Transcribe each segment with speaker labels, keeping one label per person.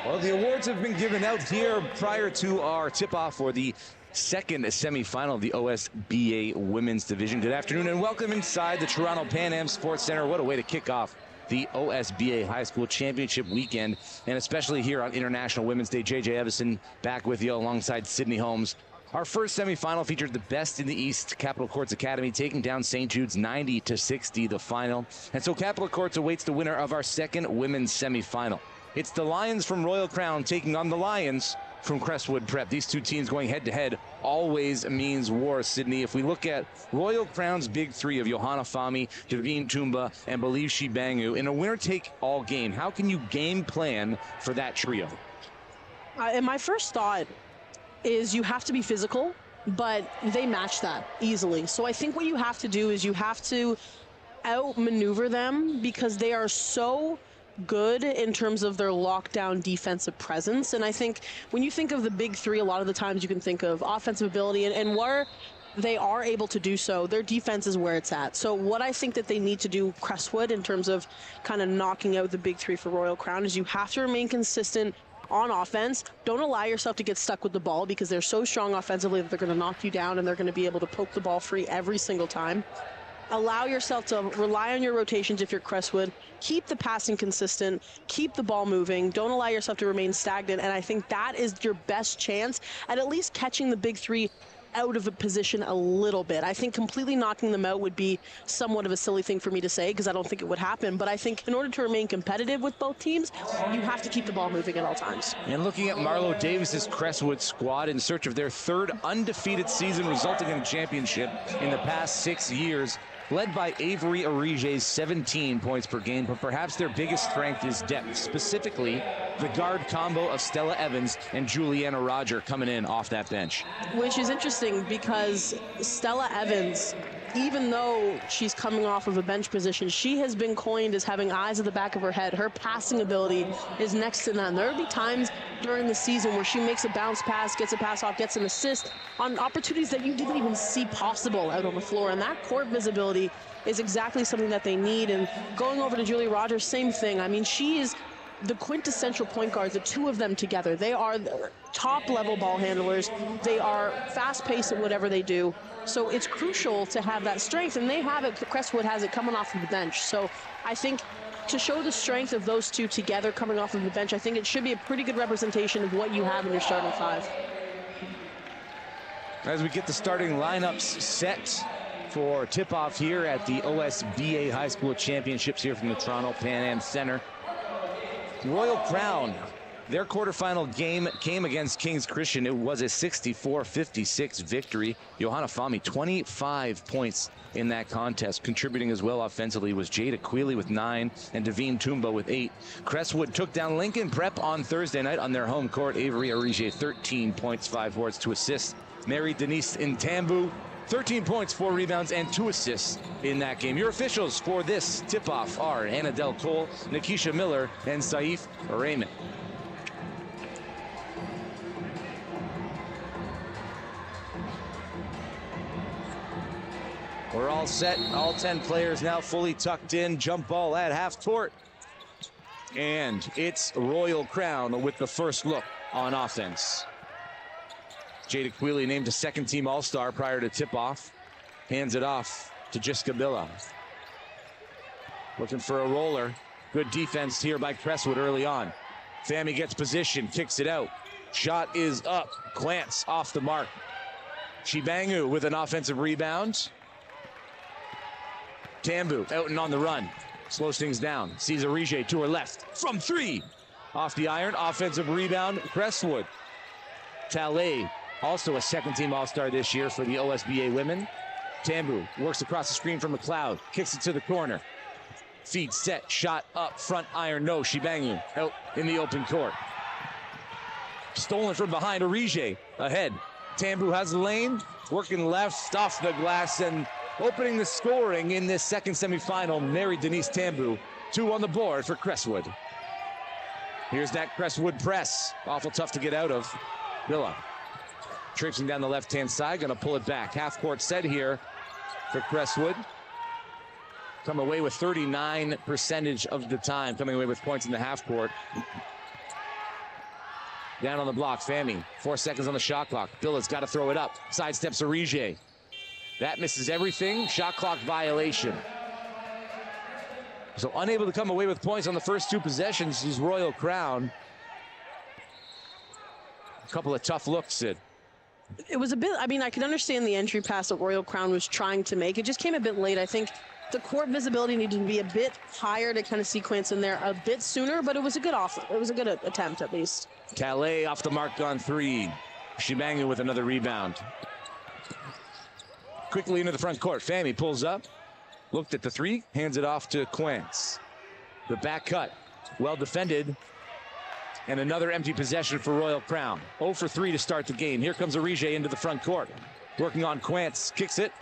Speaker 1: Well, the awards have been given out here prior to our tip-off for the second semifinal of the OSBA Women's Division. Good afternoon and welcome inside the Toronto Pan Am Sports Center. What a way to kick off the OSBA High School Championship weekend, and especially here on International Women's Day. JJ Evison back with you alongside Sydney Holmes. Our first semifinal featured the best in the East, Capital Courts Academy taking down St. Jude's 90-60, the final. And so Capital Courts awaits the winner of our second women's semifinal. It's the Lions from Royal Crown taking on the Lions from Crestwood Prep. These two teams going head-to-head always means war, Sydney. If we look at Royal Crown's big three of Johanna Fahmy, Devine Toumba, and Believe Shibangu in a winner-take-all game, how can you game plan for that trio?
Speaker 2: And my first thought is you have to be physical, but they match that easily. So I think what you have to do is you have to outmaneuver them because they are so good in terms of their lockdown defensive presence. And I think when you think of the big three, a lot of the times you can think of offensive ability, and where they are able to do so, their defense is where it's at. So what I think that they need to do, Crestwood, in terms of kind of knocking out the big three for Royal Crown, is you have to remain consistent on offense. Don't allow yourself to get stuck with the ball because they're so strong offensively that they're going to knock you down and they're going to be able to poke the ball free every single time. Allow yourself to rely on your rotations if you're Crestwood. Keep the passing consistent. Keep the ball moving. Don't allow yourself to remain stagnant. And I think that is your best chance at least catching the big three out of a position a little bit. I think completely knocking them out would be somewhat of a silly thing for me to say because I don't think it would happen. But I think in order to remain competitive with both teams, you have to keep the ball moving at all times.
Speaker 1: And looking at Marlo Davis's Crestwood squad in search of their third undefeated season resulting in a championship in the past 6 years, led by Avery Arige's 17 points per game, but perhaps their biggest strength is depth, specifically the guard combo of Stella Evans and Juliana Roger coming in off that bench.
Speaker 2: Which is interesting because Stella Evans, even though she's coming off of a bench position, she has been coined as having eyes at the back of her head. Her passing ability is next to none. There will be times during the season where she makes a bounce pass, gets a pass off, gets an assist on opportunities that you didn't even see possible out on the floor. And that court visibility is exactly something that they need. And going over to Julie Rogers, same thing. I mean, she is the quintessential point guard, the two of them together. They are top-level ball handlers. They are fast-paced at whatever they do. So it's crucial to have that strength, and they have it. Crestwood has it coming off of the bench. So I think to show the strength of those two together coming off of the bench, I think it should be a pretty good representation of what you have in your starting five.
Speaker 1: As we get the starting lineups set for tip-off here at the OSBA High School Championships here from the Toronto Pan Am Center. Royal Crown, their quarterfinal game came against King's Christian. It was a 64-56 victory. Johanna Fahmy, 25 points in that contest. Contributing as well offensively was Jada Quealy with 9 and Devine Toumba with 8. Crestwood took down Lincoln Prep on Thursday night on their home court. Avery Arige, 13 points, 5 boards, 2 assists. Mary Denise Ntambu, 13 points, 4 rebounds, and 2 assists in that game. Your officials for this tip-off are Anna Del Cole, Nikisha Miller, and Saif Raymond. We're all set. All 10 players now fully tucked in. Jump ball at half court. And it's Royal Crown with the first look on offense. Jada Quealy named a second-team All-Star prior to tip-off. Hands it off to Jiska Billa. Looking for a roller. Good defense here by Crestwood early on. Fahmy gets position, kicks it out. Shot is up. Glance off the mark. Shibangu with an offensive rebound. Tambu out and on the run. Slows things down. Sees Arige to her left. From 3. Off the iron. Offensive rebound. Crestwood. Talay, also a second-team All-Star this year for the OSBA women. Tambu works across the screen from McLeod. Kicks it to the corner. Feed set. Shot up. Front iron. No. Shibangu out in the open court. Stolen from behind. Arige ahead. Tambu has the lane. Working left off the glass and opening the scoring in this second semifinal. Mary Denise Tambu. 2 on the board for Crestwood. Here's that Crestwood press. Awful tough to get out of. Villa traipsing down the left-hand side, going to pull it back. Half-court set here for Crestwood. Come away with 39% of the time, coming away with points in the half-court. Down on the block, Fami. 4 seconds on the shot clock. Billa's got to throw it up. Sidesteps Arige. That misses everything. Shot clock violation. So unable to come away with points on the first 2 possessions is Royal Crown. A couple of tough looks, Sid.
Speaker 2: It was a bit, I mean, I can understand the entry pass that Royal Crown was trying to make. It just came a bit late. I think the court visibility needed to be a bit higher to kind of sequence in there a bit sooner, but it was a good it was a good attempt at least.
Speaker 1: Calais off the mark on 3. Shibangu with another rebound. Quickly into the front court. Fami pulls up, looked at the 3, hands it off to Quance. The back cut, well defended, and another empty possession for Royal Crown. 0 for 3 to start the game. Here comes Arige into the front court. Working on Quance, kicks it.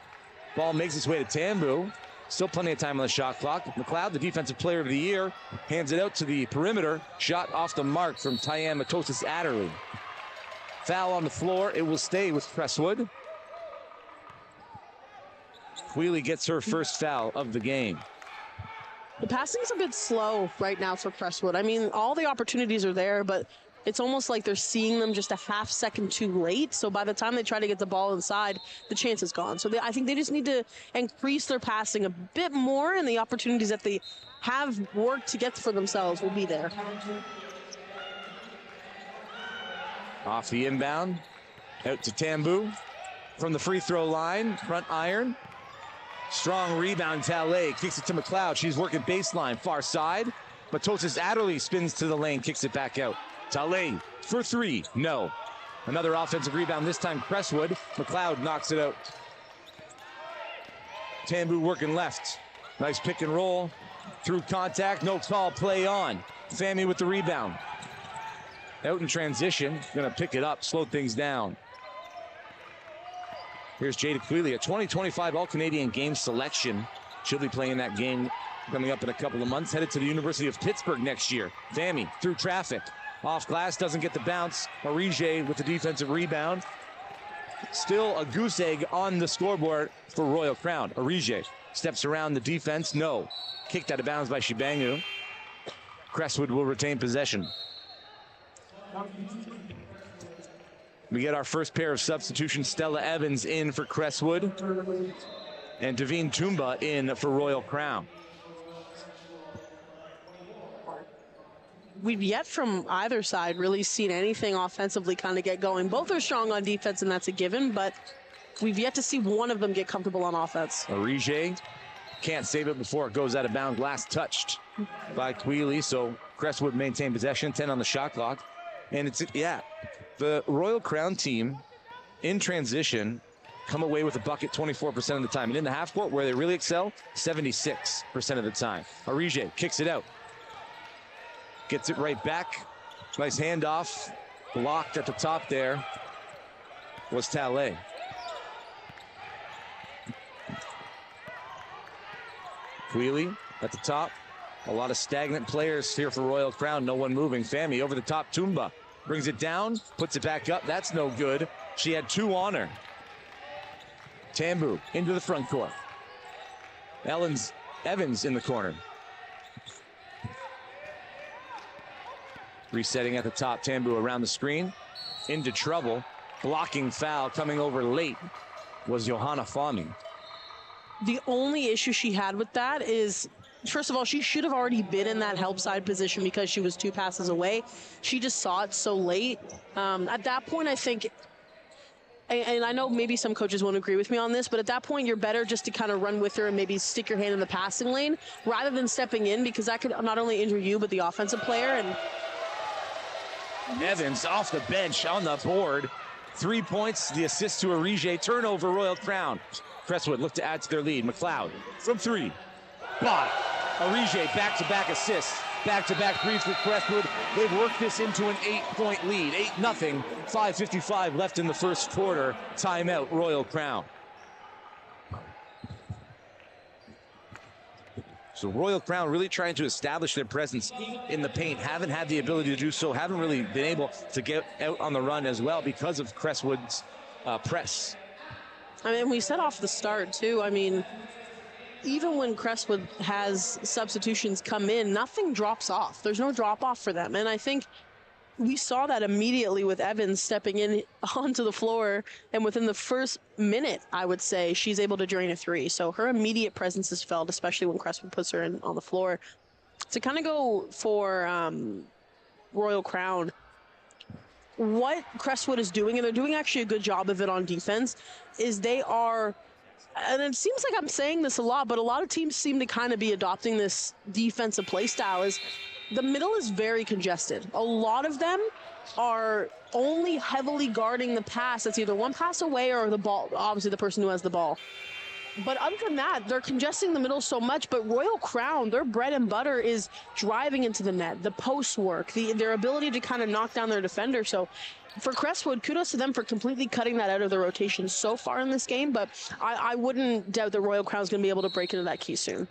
Speaker 1: Ball makes its way to Tambu. Still plenty of time on the shot clock. McLeod, the defensive player of the year, hands it out to the perimeter. Shot off the mark from Tayam Matosis Adderley. Foul on the floor. It will stay with Crestwood. Wheelie gets her first foul of the game.
Speaker 2: The passing's a bit slow right now for Crestwood. I mean, all the opportunities are there, but it's almost like they're seeing them just a half second too late. So by the time they try to get the ball inside, the chance is gone. So I think they just need to increase their passing a bit more, and the opportunities that they have worked to get for themselves will be there.
Speaker 1: Off the inbound, out to Tambu. From the free throw line, front iron. Strong rebound, Talay kicks it to McLeod. She's working baseline, far side. Matosis Adderley spins to the lane, kicks it back out. Talay for 3, no. Another offensive rebound, this time Crestwood. McLeod knocks it out. Tambu working left. Nice pick and roll. Through contact, no call, play on. Fami with the rebound. Out in transition, gonna pick it up, slow things down. Here's Jada Quealy, a 2025 All-Canadian Game selection. She'll be playing that game coming up in a couple of months. Headed to the University of Pittsburgh next year. Fami through traffic. Off glass, doesn't get the bounce. Arige with the defensive rebound. Still a goose egg on the scoreboard for Royal Crown. Arige steps around the defense. No. Kicked out of bounds by Shibangu. Crestwood will retain possession. We get our first pair of substitutions. Stella Evans in for Crestwood. And Davine Toomba in for Royal Crown.
Speaker 2: We've yet from either side really seen anything offensively kind of get going. Both are strong on defense, and that's a given, but we've yet to see one of them get comfortable on offense.
Speaker 1: Arige can't save it before it goes out of bounds. Last touched by Quealy, so Crestwood maintain possession. 10 on the shot clock. And it's, yeah, the Royal Crown team in transition come away with a bucket 24% of the time. And in the half court where they really excel, 76% of the time. Arige kicks it out. Gets it right back. Nice handoff. Blocked at the top there was Talay. Quealy at the top. A lot of stagnant players here for Royal Crown. No one moving. Fami over the top. Toomba brings it down. Puts it back up. That's no good. She had 2 on her. Tambu into the front court. Evans in the corner. Resetting at the top. Tambu around the screen. Into trouble. Blocking foul coming over late was Johanna Fami.
Speaker 2: The only issue she had with that is, first of all, she should have already been in that help side position because she was 2 passes away. She just saw it so late. At that point, I think, and I know maybe some coaches won't agree with me on this, but at that point, you're better just to kind of run with her and maybe stick your hand in the passing lane rather than stepping in, because that could not only injure you, but the offensive player. And
Speaker 1: Evans off the bench on the board. 3 points, the assist to Arige. Turnover, Royal Crown. Crestwood look to add to their lead. McLeod from 3. Bottom. Arige back-to-back assists. Back-to-back threes for Crestwood. They've worked this into an 8-point lead. 8-0. 5:55 left in the first quarter. Timeout, Royal Crown. So Royal Crown really trying to establish their presence in the paint. Haven't had the ability to do so. Haven't really been able to get out on the run as well because of Crestwood's press.
Speaker 2: I mean, we said off the start, too. I mean, even when Crestwood has substitutions come in, nothing drops off. There's no drop off for them. And I think we saw that immediately with Evans stepping in onto the floor, and within the first minute, I would say, she's able to drain a three. So her immediate presence is felt, especially when Crestwood puts her in on the floor. To kind of go for Royal Crown, what Crestwood is doing, and they're doing actually a good job of it on defense, is they are, and it seems like I'm saying this a lot, but a lot of teams seem to kind of be adopting this defensive play style, is the middle is very congested. A lot of them are only heavily guarding the pass that's either one pass away or the ball, obviously the person who has the ball. But other than that, they're congesting the middle so much. But Royal Crown, their bread and butter is driving into the net, the post work, their ability to kind of knock down their defender. So for Crestwood, kudos to them for completely cutting that out of the rotation so far in this game. But I wouldn't doubt that Royal Crown is going to be able to break into that key soon.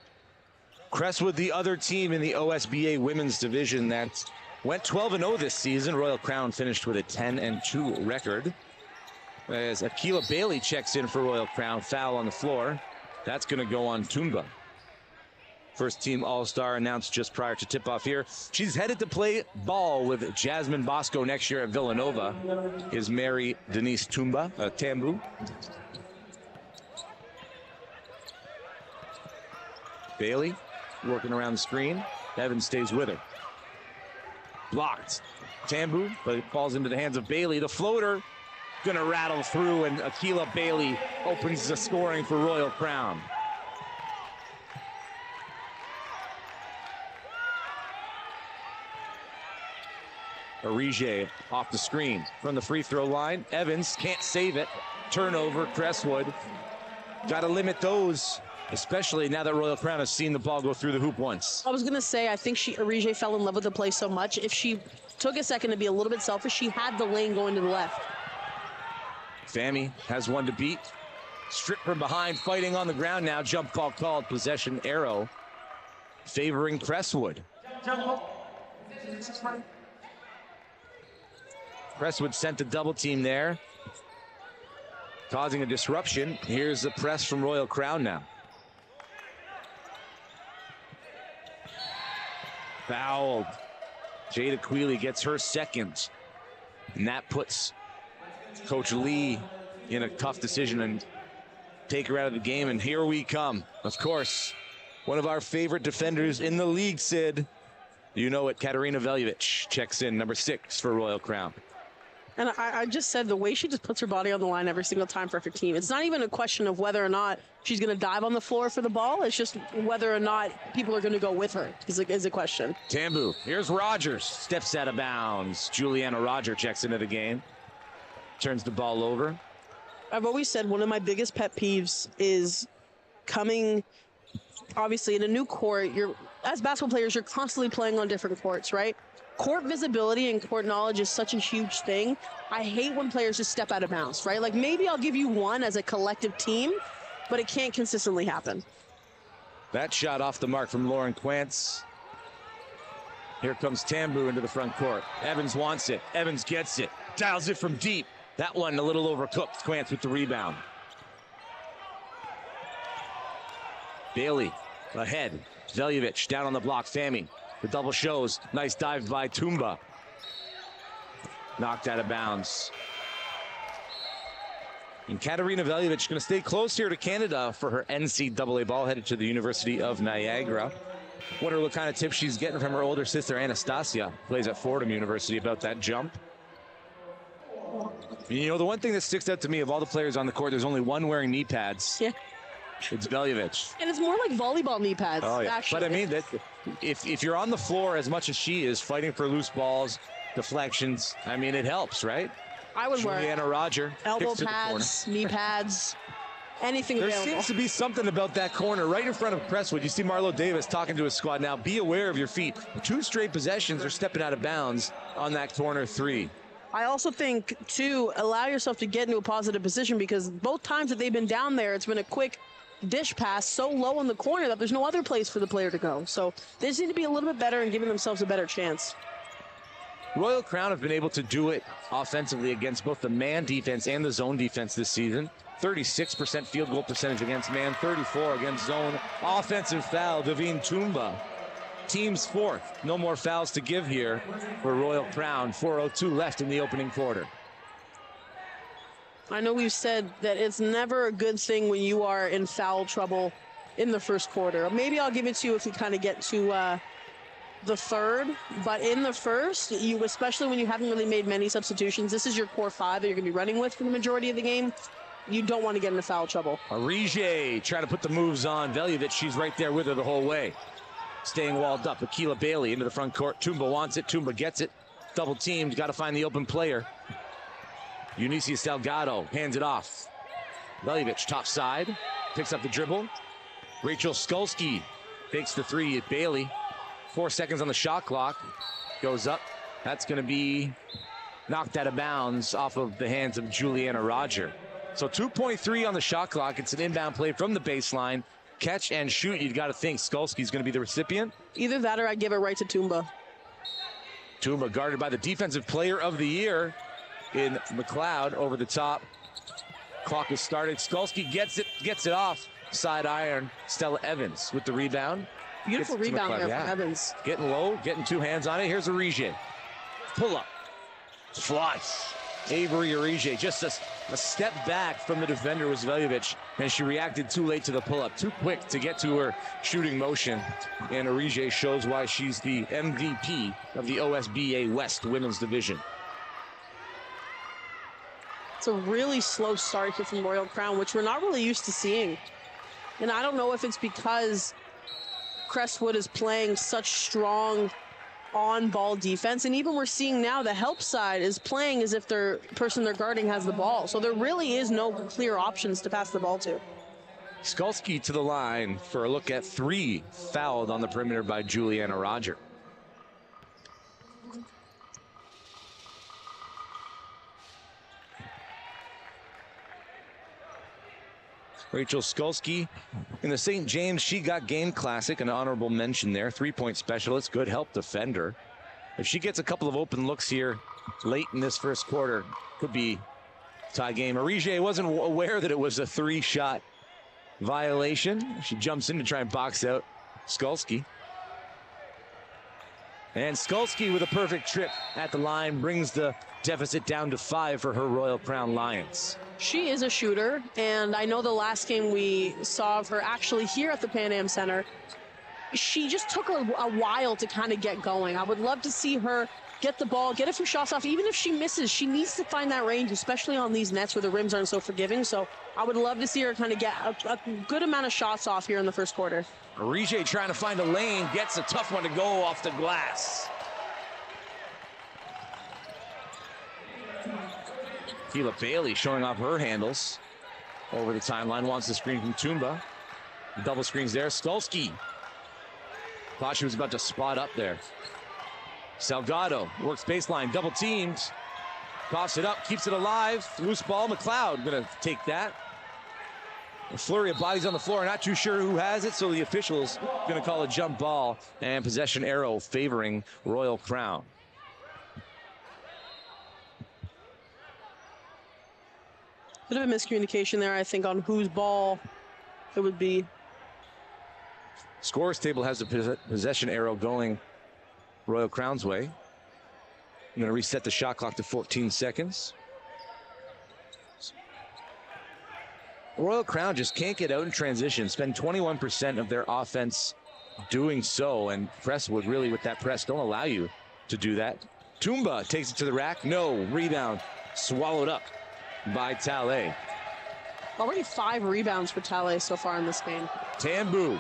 Speaker 1: Crestwood, the other team in the OSBA women's division that went 12-0 this season. Royal Crown finished with a 10-2 record. As Akila Bailey checks in for Royal Crown, foul on the floor. That's going to go on Tumba. First team All-Star announced just prior to tip-off here. She's headed to play ball with Jasmine Bosco next year at Villanova. Is Mary Denise Tambu. Bailey working around the screen. Evans stays with her. Blocked. Tambu, but it falls into the hands of Bailey. The floater gonna rattle through, and Akila Bailey opens the scoring for Royal Crown. Arige off the screen from the free throw line. Evans can't save it. Turnover, Crestwood. Got to limit those, especially now that Royal Crown has seen the ball go through the hoop once.
Speaker 2: I was going to say, I think Arige fell in love with the play so much. If she took a second to be a little bit selfish, she had the lane going to the left.
Speaker 1: Fami has one to beat. Stripped from behind, fighting on the ground now. Jump ball called, possession arrow favoring Crestwood. Crestwood sent a double team there, causing a disruption. Here's the press from Royal Crown now. Fouled. Jada Quealy gets her second, and that puts Coach Lee in a tough decision and take her out of the game. And here we come. Of course, one of our favorite defenders in the league, Sid. You know it, Katarina Veljevic checks in, number 6 for Royal Crown.
Speaker 2: And I just said the way she just puts her body on the line every single time for her team. It's not even a question of whether or not she's going to dive on the floor for the ball. It's just whether or not people are going to go with her is a question.
Speaker 1: Tambu, here's Rogers, steps out of bounds. Juliana Roger checks into the game. Turns the ball over.
Speaker 2: I've always said one of my biggest pet peeves is coming, obviously, in a new court. As basketball players, you're constantly playing on different courts, right? Court visibility and court knowledge is such a huge thing. I hate when players just step out of bounds, right? Like, maybe I'll give you one as a collective team, but it can't consistently happen.
Speaker 1: That shot off the mark from Lauren Quantz. Here comes Tambu into the front court. Evans wants it. Evans gets it. Dials it from deep. That one a little overcooked. Quantz with the rebound. Bailey ahead. Veljevic down on the block. Fami. The double shows. Nice dive by Tumba. Knocked out of bounds. And Katarina Veljevic going to stay close here to Canada for her NCAA ball, headed to the University of Niagara. Wonder what kind of tips she's getting from her older sister Anastasia, plays at Fordham University, about that jump. You know, the one thing that sticks out to me of all the players on the court, there's only one wearing knee pads.
Speaker 2: Yeah.
Speaker 1: It's Veljevic.
Speaker 2: And it's more like volleyball knee pads, actually.
Speaker 1: But I mean, that if you're on the floor as much as she is, fighting for loose balls, deflections, I mean, it helps, right?
Speaker 2: I would
Speaker 1: Juliana
Speaker 2: wear
Speaker 1: Roger.
Speaker 2: elbow pads, knee pads, anything
Speaker 1: there
Speaker 2: available.
Speaker 1: Seems to be something about that corner right in front of Crestwood. You see Marlo Davis talking to his squad now. Be aware of your feet. 2 straight possessions are stepping out of bounds on that corner 3.
Speaker 2: I also think, too, allow yourself to get into a positive position, because both times that they've been down there, it's been a quick dish pass so low in the corner that there's no other place for the player to go. So they just need to be a little bit better and giving themselves a better chance.
Speaker 1: Royal Crown have been able to do it offensively against both the man defense and the zone defense this season. 36% field goal percentage against man, 34 against zone. Offensive foul, Davine Tumba. team's fourth. No more fouls to give here for Royal Crown. 4:02 left in the opening quarter.
Speaker 2: I know we've said that it's never a good thing when you are in foul trouble in the first quarter. Maybe I'll give it to you if we kind of get to the third, but in the first, you, especially when you haven't really made many substitutions, this is your core five that you're going to be running with for the majority of the game. You don't want to get into foul trouble.
Speaker 1: Arije trying to put the moves on Veljovic. She's right there with her the whole way. Staying walled up. Akila Bailey into the front court. Tumba wants it. Tumba gets it. Double teamed. Got to find the open player. Eunice Salgado hands it off. Veljovic top side. Picks up the dribble. Rachel Skulski takes the three at Bailey. 4 seconds on the shot clock. Goes up. That's going to be knocked out of bounds off of the hands of Juliana Roger. So 2.3 on the shot clock. It's an inbound play from the baseline. Catch and shoot. You've got to think Skulski's going to be the recipient.
Speaker 2: Either that or I give it right to Tumba.
Speaker 1: Tumba guarded by the defensive player of the year in McLeod over the top. Clock is started. Skulski gets it off. Side iron. Stella Evans with the rebound.
Speaker 2: Beautiful rebound there from Evans.
Speaker 1: Getting low, getting two hands on it. Here's Arije. Pull up. Flies. Avery Arije just a step back from the defender was Veljovic, and she reacted too late to the pull-up. Too quick to get to her shooting motion. And Arije shows why she's the MVP of the OSBA West Women's Division.
Speaker 2: It's a really slow start here from Royal Crown, which we're not really used to seeing. And I don't know if it's because Crestwood is playing such strong on-ball defense, and even we're seeing now the help side is playing as if their person they're guarding has the ball. So there really is no clear options to pass the ball to.
Speaker 1: Skulski to the line for a look at three, fouled on the perimeter by Juliana Roger. Rachel Skulski in the St. James She Got Game Classic, an honorable mention there. 3-point specialist, good help defender. If she gets a couple of open looks here late in this first quarter, could be tie game. Arije wasn't aware that it was a three-shot violation. She jumps in to try and box out Skulski. And Skulski with a perfect trip at the line brings the deficit down to 5 for her Royal Crown Lions.
Speaker 2: She is a shooter, and I know the last game we saw of her actually here at the Pan Am Center, she just took a while to kind of get going. I would love to see her get the ball, get a few shots off. Even if she misses, she needs to find that range, especially on these nets where the rims aren't so forgiving. So I would love to see her kind of get a good amount of shots off here in the first quarter.
Speaker 1: Arije trying to find a lane, gets a tough one to go off the glass. Keila Bailey showing off her handles over the timeline, wants the screen from Tumba. Double screens there. Skulski thought she was about to spot up there. Salgado works baseline, double teamed, coughs it up, keeps it alive. Loose ball. McLeod gonna take that. A flurry of bodies on the floor, not too sure who has it, so the officials gonna call a jump ball and possession arrow favoring Royal Crown.
Speaker 2: Bit of a miscommunication there, I think, on whose ball it would be.
Speaker 1: Scores table has the possession arrow going Royal Crown's way. I'm going to reset the shot clock to 14 seconds. Royal Crown just can't get out in transition, spend 21% of their offense doing so, and Crestwood really with that press don't allow you to do that. Tumba takes it to the rack. No, rebound swallowed up by Talley.
Speaker 2: Already 5 rebounds for Talley so far in this game.
Speaker 1: Tambu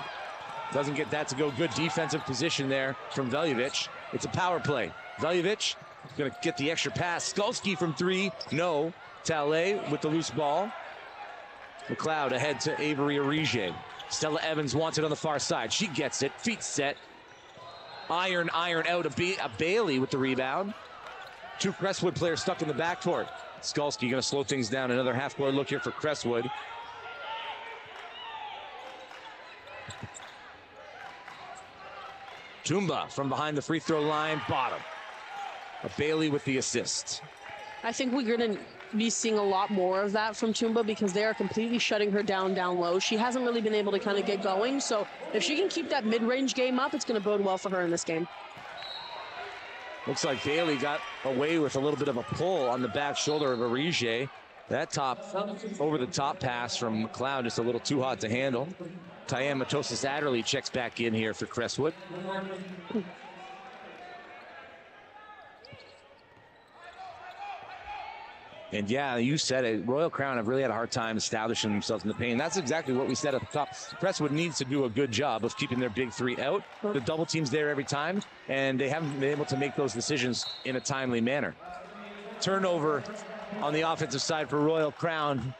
Speaker 1: doesn't get that to go. Good defensive position there from Veljovic. It's a power play. Veljovic going to get the extra pass. Skulski from 3. No. Talley with the loose ball. McLeod ahead to Avery Arije. Stella Evans wants it on the far side. She gets it. Feet set. Iron out a Bailey with the rebound. 2 Crestwood players stuck in the backcourt. Skulski going to slow things down. Another half-court look here for Crestwood. Tumba from behind the free throw line, bottom. A Bailey with the assist.
Speaker 2: I think we're going to be seeing a lot more of that from Tumba because they are completely shutting her down low. She hasn't really been able to kind of get going. So if she can keep that mid-range game up, it's going to bode well for her in this game.
Speaker 1: Looks like Bailey got away with a little bit of a pull on the back shoulder of Arige. That over-the-top pass from McLeod just a little too hot to handle. Tyann Matosas-Adderley checks back in here for Crestwood. And yeah, you said it. Royal Crown have really had a hard time establishing themselves in the paint. That's exactly what we said at the top. Crestwood needs to do a good job of keeping their big three out. The double team's there every time, and they haven't been able to make those decisions in a timely manner. Turnover on the offensive side for Royal Crown.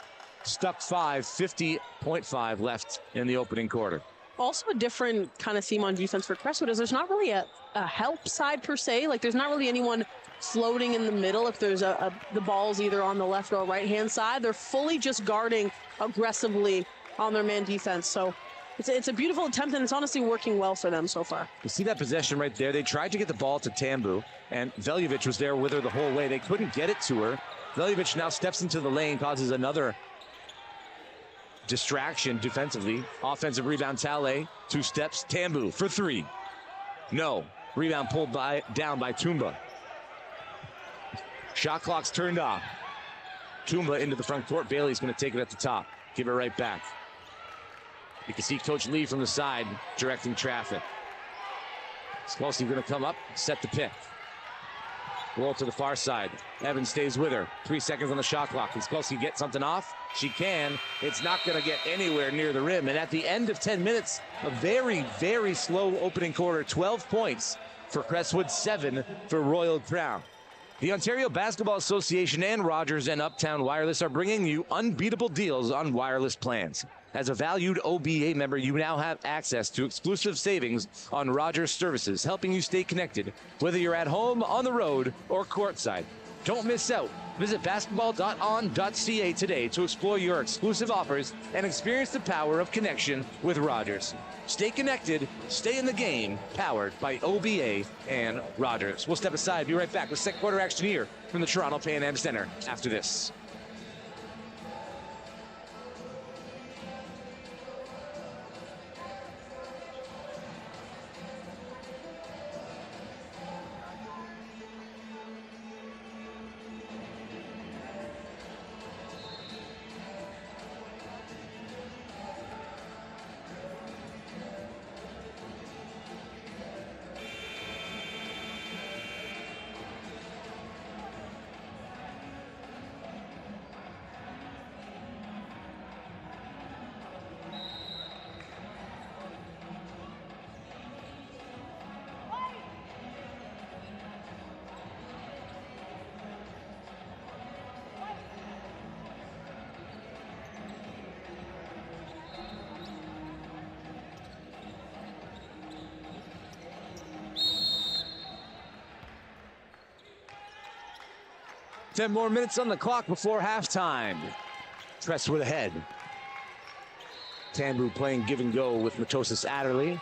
Speaker 1: Stuck 50.5 left in the opening quarter.
Speaker 2: Also a different kind of theme on defense for Crestwood is there's not really a help side per se. Like there's not really anyone floating in the middle if there's the ball's either on the left or right hand side. They're fully just guarding aggressively on their man defense. So it's a beautiful attempt, and it's honestly working well for them so far.
Speaker 1: You see that possession right there? They tried to get the ball to Tambu, and Veljovic was there with her the whole way. They couldn't get it to her. Veljovic now steps into the lane, causes another distraction defensively. Offensive rebound, Tale, 2 steps. Tambu for 3. No. Rebound pulled down by Tumba. Shot clock's turned off. Tumba into the front court. Bailey's going to take it at the top. Give it right back. You can see Coach Lee from the side directing traffic. Skolsky going to come up, set the pick. Roll to the far side. Evans stays with her. 3 seconds on the shot clock. Can Skolsky get something off? She can. It's not going to get anywhere near the rim. And at the end of 10 minutes, a very, very slow opening quarter. 12 points for Crestwood, 7 for Royal Crown. The Ontario Basketball Association and Rogers and Uptown Wireless are bringing you unbeatable deals on wireless plans. As a valued OBA member, you now have access to exclusive savings on Rogers services, helping you stay connected, whether you're at home, on the road, or courtside. Don't miss out. Visit basketball.on.ca today to explore your exclusive offers and experience the power of connection with Rogers. Stay connected, stay in the game, powered by OBA and Rogers. We'll step aside, be right back with second quarter action here from the Toronto Pan Am Center after this. Ten more minutes on the clock before halftime. Crestwood ahead. Tambu playing give and go with Matosas-Adderley.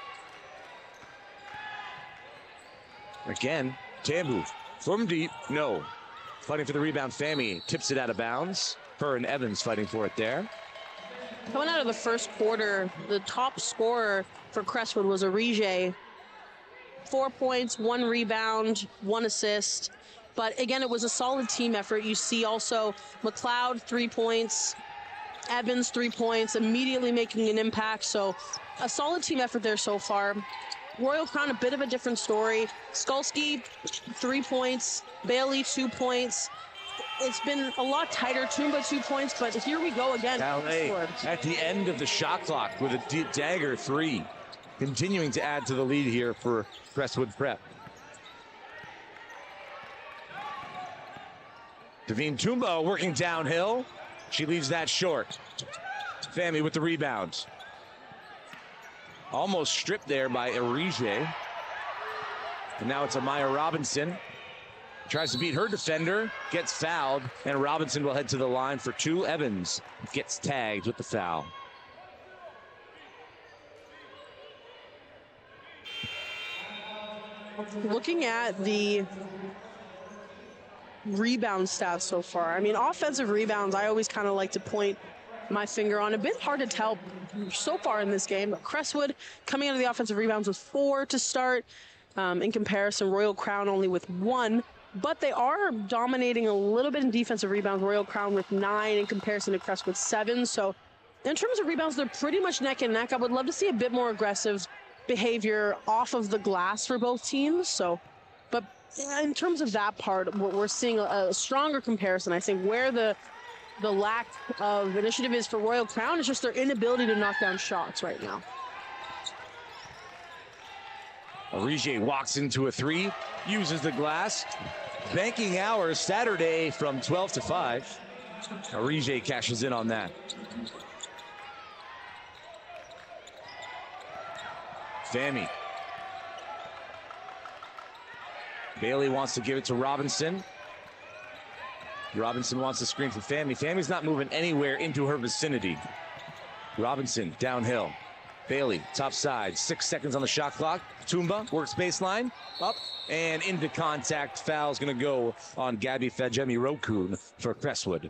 Speaker 1: Again, Tambu from deep, no. Fighting for the rebound, Fami tips it out of bounds. Her and Evans fighting for it there.
Speaker 2: Coming out of the first quarter, the top scorer for Crestwood was Arige. 4 points, 1 rebound, 1 assist. But again, it was a solid team effort. You see also McLeod, 3 points. Evans, 3 points, immediately making an impact. So a solid team effort there so far. Royal Crown, a bit of a different story. Skolsky, 3 points. Bailey, 2 points. It's been a lot tighter. Tumba, 2 points, but here we go again.
Speaker 1: At the end of the shot clock with a deep dagger 3. Continuing to add to the lead here for Crestwood Prep. Devine Tumba working downhill. She leaves that short. Fami with the rebound. Almost stripped there by Arige. And now it's Amaya Robinson. Tries to beat her defender, gets fouled, and Robinson will head to the line for 2. Evans gets tagged with the foul.
Speaker 2: Looking at the rebound stats so far. I mean, offensive rebounds, I always kind of like to point my finger on. A bit hard to tell so far in this game, but Crestwood coming out of the offensive rebounds with 4 to start. In comparison, Royal Crown only with 1, but they are dominating a little bit in defensive rebounds. Royal Crown with 9 in comparison to Crestwood 7. So in terms of rebounds, they're pretty much neck and neck. I would love to see a bit more aggressive behavior off of the glass for both teams. So, but in terms of that part, we're seeing a stronger comparison. I think where the lack of initiative is for Royal Crown is just their inability to knock down shots right now.
Speaker 1: Arige walks into a 3, uses the glass. Banking hours Saturday from 12 to 5. Arige cashes in on that. Fami. Bailey wants to give it to Robinson. Robinson wants to screen for Fami. Fami's not moving anywhere into her vicinity. Robinson downhill. Bailey, top side, 6 seconds on the shot clock. Tumba works baseline, up and into contact. Foul's gonna go on Gabby Fajemi-Rokun for Crestwood.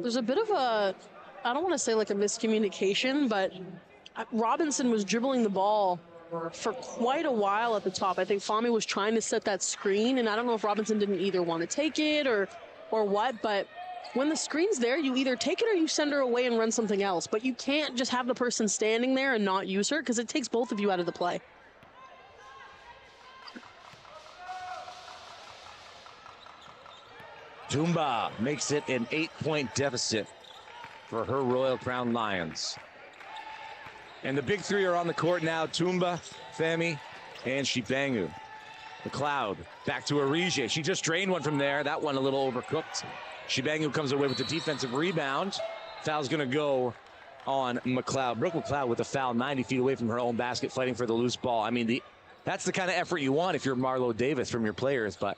Speaker 2: There's a bit of a, I don't want to say like a miscommunication, but Robinson was dribbling the ball for quite a while at the top. I think Fami was trying to set that screen, and I don't know if Robinson didn't either want to take it or what, but when the screen's there, you either take it or you send her away and run something else. But you can't just have the person standing there and not use her, because it takes both of you out of the play.
Speaker 1: Tumba makes it an 8-point deficit for her Royal Crown Lions. And the big 3 are on the court now. Tumba, Fami, and Shibangu. McLeod back to Arige. She just drained one from there. That one a little overcooked. Shibangu comes away with the defensive rebound. Foul's going to go on McLeod. Brooke McLeod with a foul 90 feet away from her own basket, fighting for the loose ball. I mean, that's the kind of effort you want if you're Marlo Davis from your players, but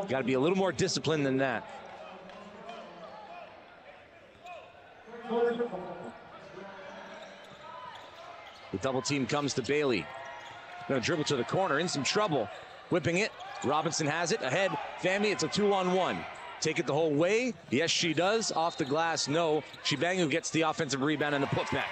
Speaker 1: got to be a little more disciplined than that. The double team comes to Bailey. Going to dribble to the corner, in some trouble. Whipping it. Robinson has it. Ahead. Fami, it's a 2-on-1. Take it the whole way. Yes, she does. Off the glass, no. Shibangu gets the offensive rebound and the putback.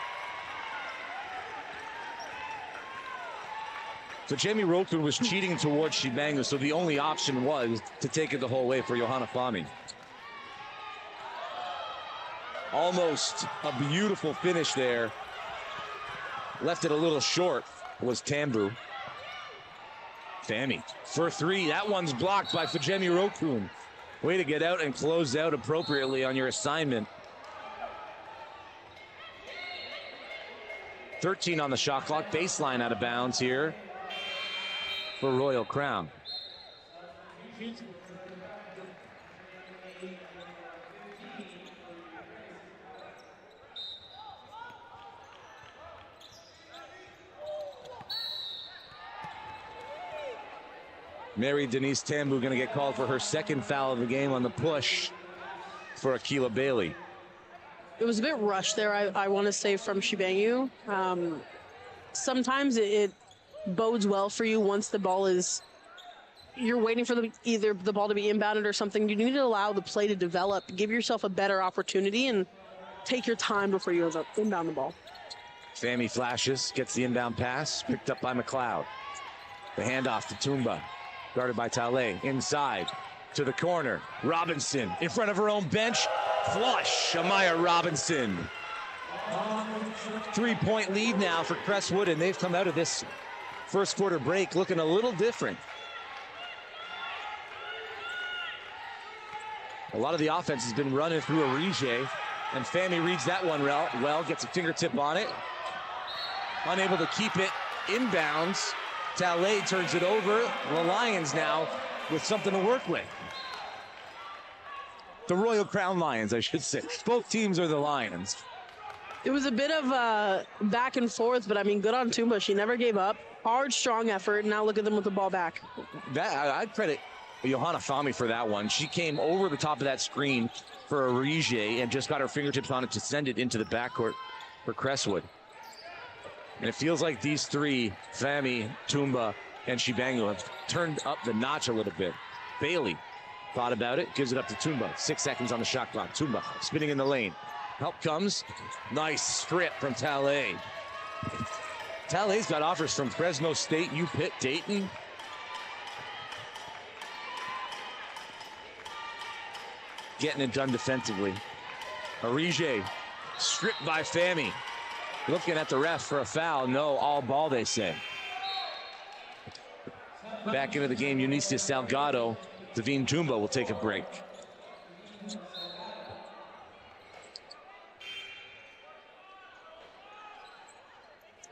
Speaker 1: So Fajemi-Rokun was cheating towards Shibangu, so the only option was to take it the whole way for Johanna Fami. Almost a beautiful finish there. Left it a little short was Tambu. Fami for 3. That one's blocked by Fajemi-Rokun. Way to get out and close out appropriately on your assignment. 13 on the shot clock. Baseline out of bounds here for Royal Crown. Mary Denise Tambu going to get called for her second foul of the game on the push for Akila Bailey.
Speaker 2: It was a bit rushed there, I want to say, from Shibangu. Sometimes it bodes well for you once the ball is, you're waiting for either the ball to be inbounded or something. You need to allow the play to develop, give yourself a better opportunity, and take your time before you inbound the ball.
Speaker 1: Fami flashes, gets the inbound pass, picked up by McLeod. The handoff to Tumba. Guarded by Tale. Inside to the corner. Robinson in front of her own bench. Flush. Amaya Robinson. 3-point lead now for Crestwood, and they've come out of this first quarter break looking a little different. A lot of the offense has been running through Arige, and Fami reads that one well, gets a fingertip on it. Unable to keep it inbounds. Tale turns it over. The Lions now with something to work with. The Royal Crown Lions, I should say. Both teams are the Lions.
Speaker 2: It was a bit of back and forth, but I mean, good on Tumba. She never gave up. Hard, strong effort. Now look at them with the ball back.
Speaker 1: I'd credit Johanna Fami for that one. She came over the top of that screen for Arige and just got her fingertips on it to send it into the backcourt for Crestwood. And it feels like these three, Fami, Tumba, and Shibangu, have turned up the notch a little bit. Bailey thought about it, gives it up to Tumba. 6 seconds on the shot clock. Tumba spinning in the lane. Help comes. Nice strip from Talay. Talay's got offers from Fresno State, UPitt, Dayton. Getting it done defensively. Arije stripped by Fami. Looking at the ref for a foul. No, all ball, they say. Back into the game, Eunice Salgado. Davine Tumba will take a break.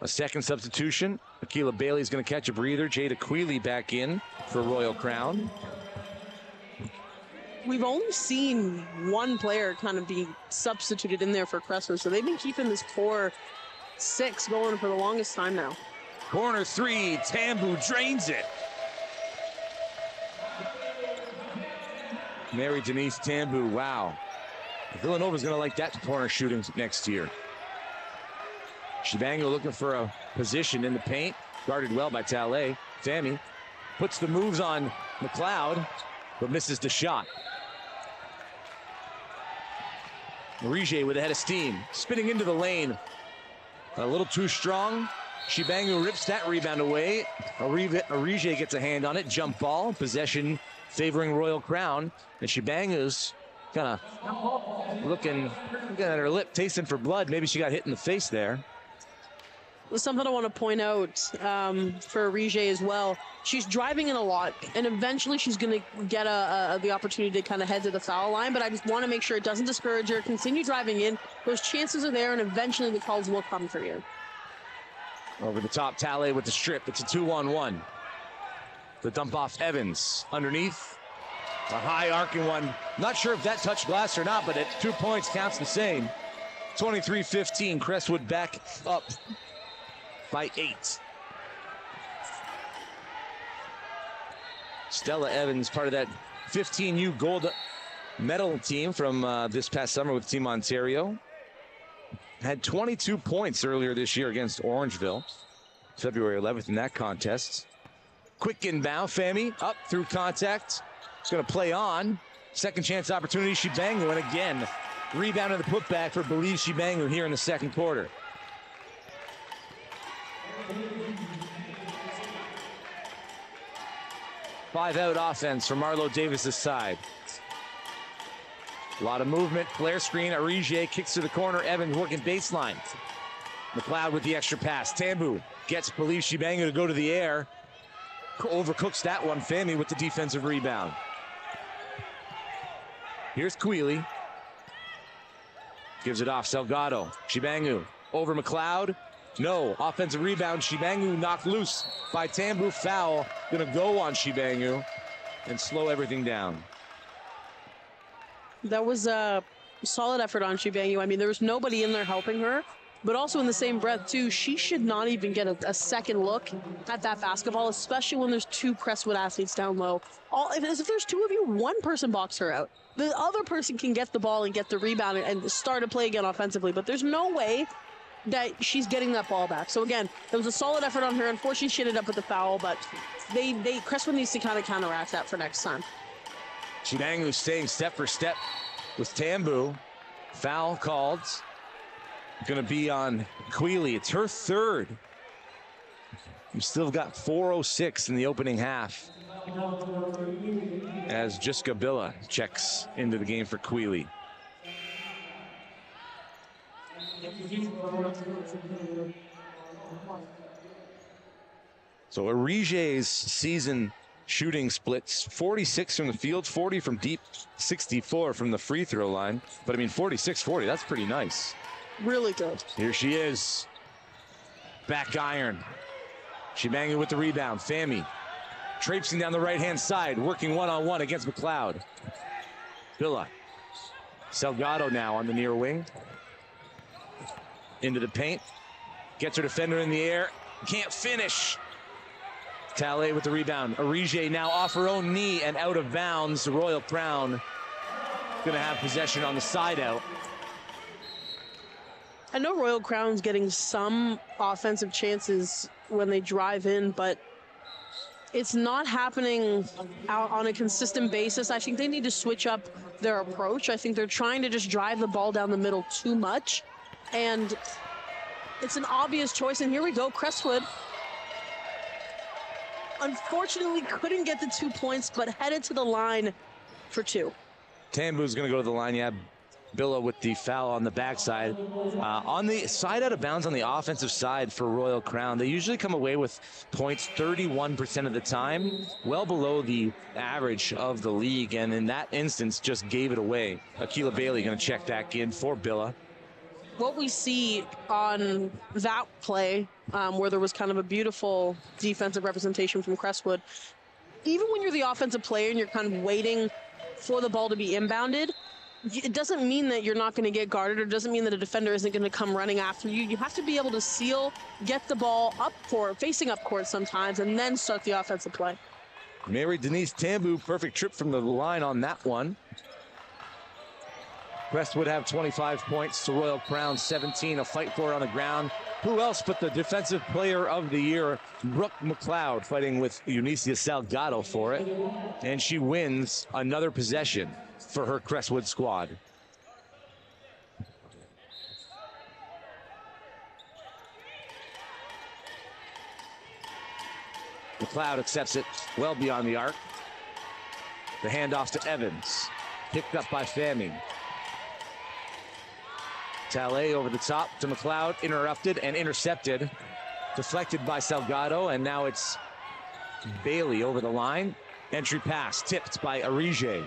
Speaker 1: A second substitution. Akila Bailey's going to catch a breather. Jada Quealy back in for Royal Crown.
Speaker 2: We've only seen one player kind of be substituted in there for Crestwood, so they've been keeping this core 6 going for the longest time now.
Speaker 1: Corner 3, Tambu drains it. Mary Denise Tambu, wow. Villanova's going to like that corner shooting next year. Shibangu looking for a position in the paint. Guarded well by Talay. Fami puts the moves on McLeod, but misses the shot. Arije with a head of steam. Spinning into the lane. A little too strong. Shibangu rips that rebound away. Arije gets a hand on it. Jump ball. Possession favoring Royal Crown. And Shibangu's kind of looking at her lip, tasting for blood. Maybe she got hit in the face there.
Speaker 2: Something I want to point out for Arije as well. She's driving in a lot, and eventually she's going to get the opportunity to kind of head to the foul line, but I just want to make sure it doesn't discourage her. Continue driving in. Those chances are there, and eventually the calls will come for you.
Speaker 1: Over the top, Talay with the strip. It's a 2-on-1. The dump off Evans. Underneath, a high arcing one. Not sure if that touched glass or not, but at 2 points counts the same. 23-15, Crestwood back up by 8. Stella Evans, part of that 15U gold medal team from this past summer with Team Ontario. Had 22 points earlier this year against Orangeville. February 11th in that contest. Quick inbound, Fami up through contact. It's going to play on. Second chance opportunity, Shibangu, and again, rebound and the putback for Belize Shibangu here in the second quarter. Five-out offense from Marlo Davis's side. A lot of movement, flare screen, Arije kicks to the corner, Evans working baseline. McLeod with the extra pass. Tambu gets Belize Shibangu to go to the air. Overcooks that one. Fami with the defensive rebound. Here's Quealy. Gives it off, Salgado. Shibangu over McLeod. No, offensive rebound. Shibangu knocked loose by Tambu. Foul. Gonna go on Shibangu and slow everything down.
Speaker 2: That was a solid effort on Shibangu. I mean, there was nobody in there helping her, but also in the same breath, too, she should not even get a second look at that basketball, especially when there's 2 Crestwood athletes down low. If there's 2 of you, one person box her out. The other person can get the ball and get the rebound and start to play again offensively, but there's no way that she's getting that ball back. So again, it was a solid effort on her. Unfortunately, she ended up with the foul, but Crestwood needs to kind of counteract that for next time.
Speaker 1: Shibangu staying step for step with Tambu. Foul called. Going to be on Quealy. It's her third. We've still got 4:06 in the opening half as Jessica Billa checks into the game for Quealy. So Arije's season shooting splits 46 from the field, 40 from deep, 64 from the free throw line. But I mean, 46-40, that's pretty nice.
Speaker 2: Really good.
Speaker 1: Here she is. Back iron. Shibangu with the rebound. Fami traipsing down the right-hand side, working one-on-one against McLeod. Villa. Salgado now on the near wing. Into the paint. Gets her defender in the air. Can't finish. Talay with the rebound. Arije now off her own knee and out of bounds. Royal Crown going to have possession on the side out.
Speaker 2: I know Royal Crown's getting some offensive chances when they drive in, but it's not happening out on a consistent basis. I think they need to switch up their approach. I think they're trying to just drive the ball down the middle too much. And it's an obvious choice. And here we go, Crestwood. Unfortunately, couldn't get the 2 points, but headed to the line for 2.
Speaker 1: Tambu's going to go to the line. Yeah, Billa with the foul on the backside. On the side out of bounds on the offensive side for Royal Crown, they usually come away with points 31% of the time, well below the average of the league, and in that instance just gave it away. Akila Bailey going to check back in for Billa.
Speaker 2: What we see on that play, where there was kind of a beautiful defensive representation from Crestwood, even when you're the offensive player and you're kind of waiting for the ball to be inbounded, it doesn't mean that you're not going to get guarded, or doesn't mean that a defender isn't going to come running after you. You have to be able to seal, get the ball up court, facing up court sometimes, and then start the offensive play.
Speaker 1: Mary Denise Tambu, perfect trip from the line on that one. Crestwood have 25 points to Royal Crown 17. A fight for it on the ground. Who else but the defensive player of the year, Brooke McLeod, fighting with Eunicia Salgado for it. And she wins another possession for her Crestwood squad. McLeod accepts it well beyond the arc. The handoff to Evans. Picked up by Fami. Talley over the top to McLeod, interrupted and intercepted. Deflected by Salgado, and now it's Bailey over the line. Entry pass tipped by Arige.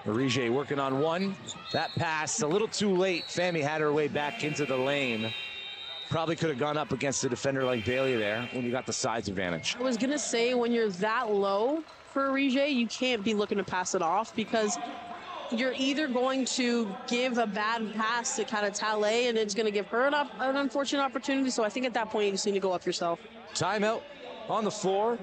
Speaker 1: Arige working on one. That pass a little too late. Fami had her way back into the lane. Probably could have gone up against a defender like Bailey there when you got the size advantage.
Speaker 2: I was going to say, when you're that low for Arige, you can't be looking to pass it off, because you're either going to give a bad pass to kind of Talley, and it's going to give her an unfortunate opportunity. So I think at that point, you just need to go up yourself.
Speaker 1: Timeout on the floor.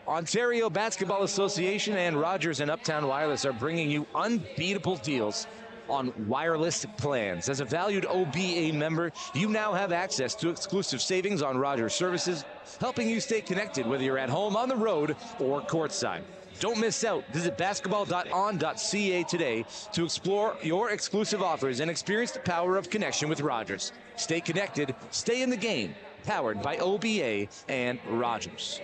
Speaker 1: Ontario Basketball Association and Rogers and Uptown Wireless are bringing you unbeatable deals on wireless plans. As a valued OBA member, you now have access to exclusive savings on Rogers services, helping you stay connected whether you're at home, on the road, or courtside. Don't miss out. Visit basketball.on.ca today to explore your exclusive offers and experience the power of connection with Rogers. Stay connected, stay in the game. Powered by OBA and Rogers.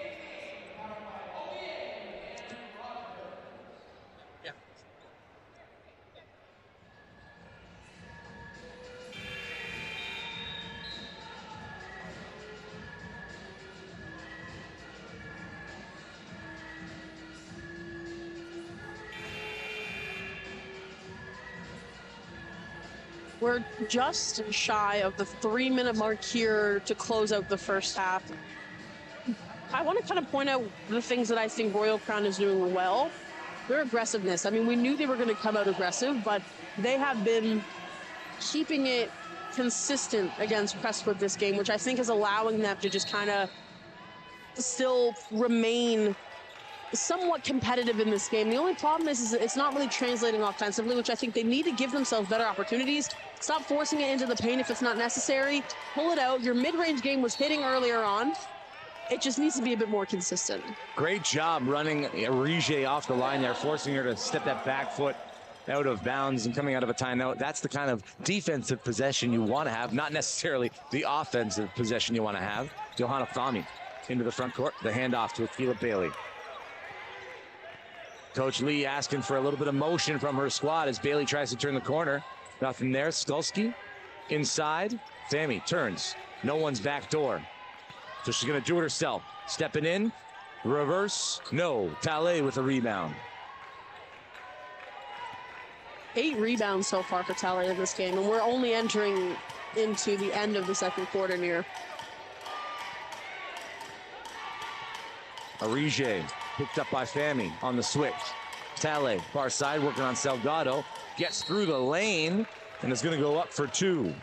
Speaker 2: We're just shy of the 3-minute mark here to close out the first half. I want to kind of point out the things that I think Royal Crown is doing well. Their aggressiveness. I mean, we knew they were going to come out aggressive, but they have been keeping it consistent against Crestwood this game, which I think is allowing them to just kind of still remain somewhat competitive in this game. The only problem is it's not really translating offensively, which I think they need to give themselves better opportunities. Stop forcing it into the paint if it's not necessary. Pull it out. Your mid-range game was hitting earlier on. It just needs to be a bit more consistent.
Speaker 1: Great job running Arige off the line there, forcing her to step that back foot out of bounds and coming out of a timeout. That's the kind of defensive possession you want to have, not necessarily the offensive possession you want to have. Johanna Fami into the front court. The handoff to Akila Bailey. Coach Lee asking for a little bit of motion from her squad as Bailey tries to turn the corner. Nothing there. Skulski inside. Fami turns. No one's back door. So she's going to do it herself. Stepping in. Reverse. No. Talley with a rebound.
Speaker 2: 8 rebounds so far for Talley in this game, and we're only entering into the end of the second quarter near.
Speaker 1: Arige picked up by Fami on the switch. Talley, far side, working on Salgado. Gets through the lane and is going to go up for 2.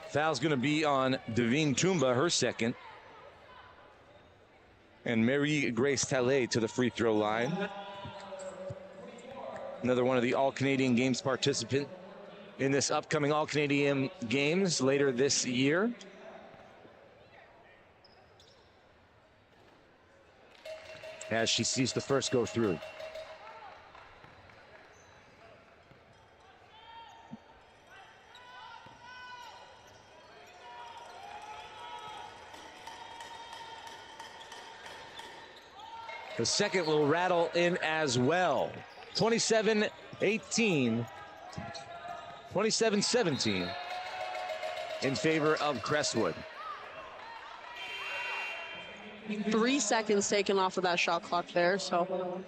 Speaker 1: Foul's going to be on Devine Tumba, her second. And Marie Grace Talley to the free throw line. Another one of the All-Canadian Games participant in this upcoming All-Canadian Games later this year. As she sees the first go through. The second will rattle in as well. 27-18, 27-17 in favor of Crestwood.
Speaker 2: 3 seconds taken off of that shot clock there, so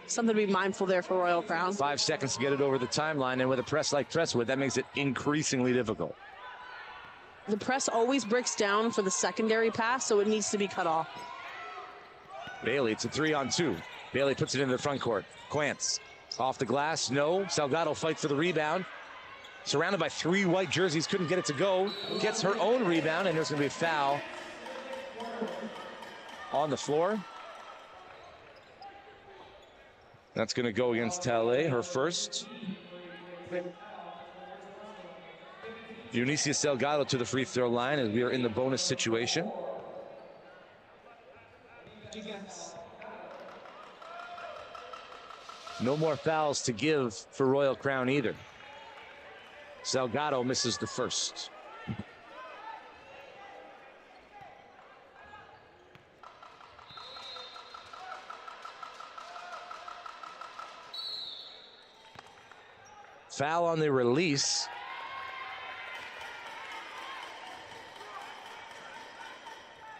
Speaker 2: something to be mindful there for Royal Crown.
Speaker 1: 5 seconds to get it over the timeline, and with a press like Crestwood, that makes it increasingly difficult.
Speaker 2: The press always breaks down for the secondary pass, so it needs to be cut off.
Speaker 1: Bailey, it's a 3-on-2. Bailey puts it into the front court. Quantz off the glass, no. Salgado fights for the rebound. Surrounded by 3 white jerseys, couldn't get it to go. Gets her own rebound, and there's going to be a foul on the floor. That's going to go against Talley, her first. Eunicia Salgado to the free throw line as we are in the bonus situation. No more fouls to give for Royal Crown either. Salgado misses the first. Foul on the release.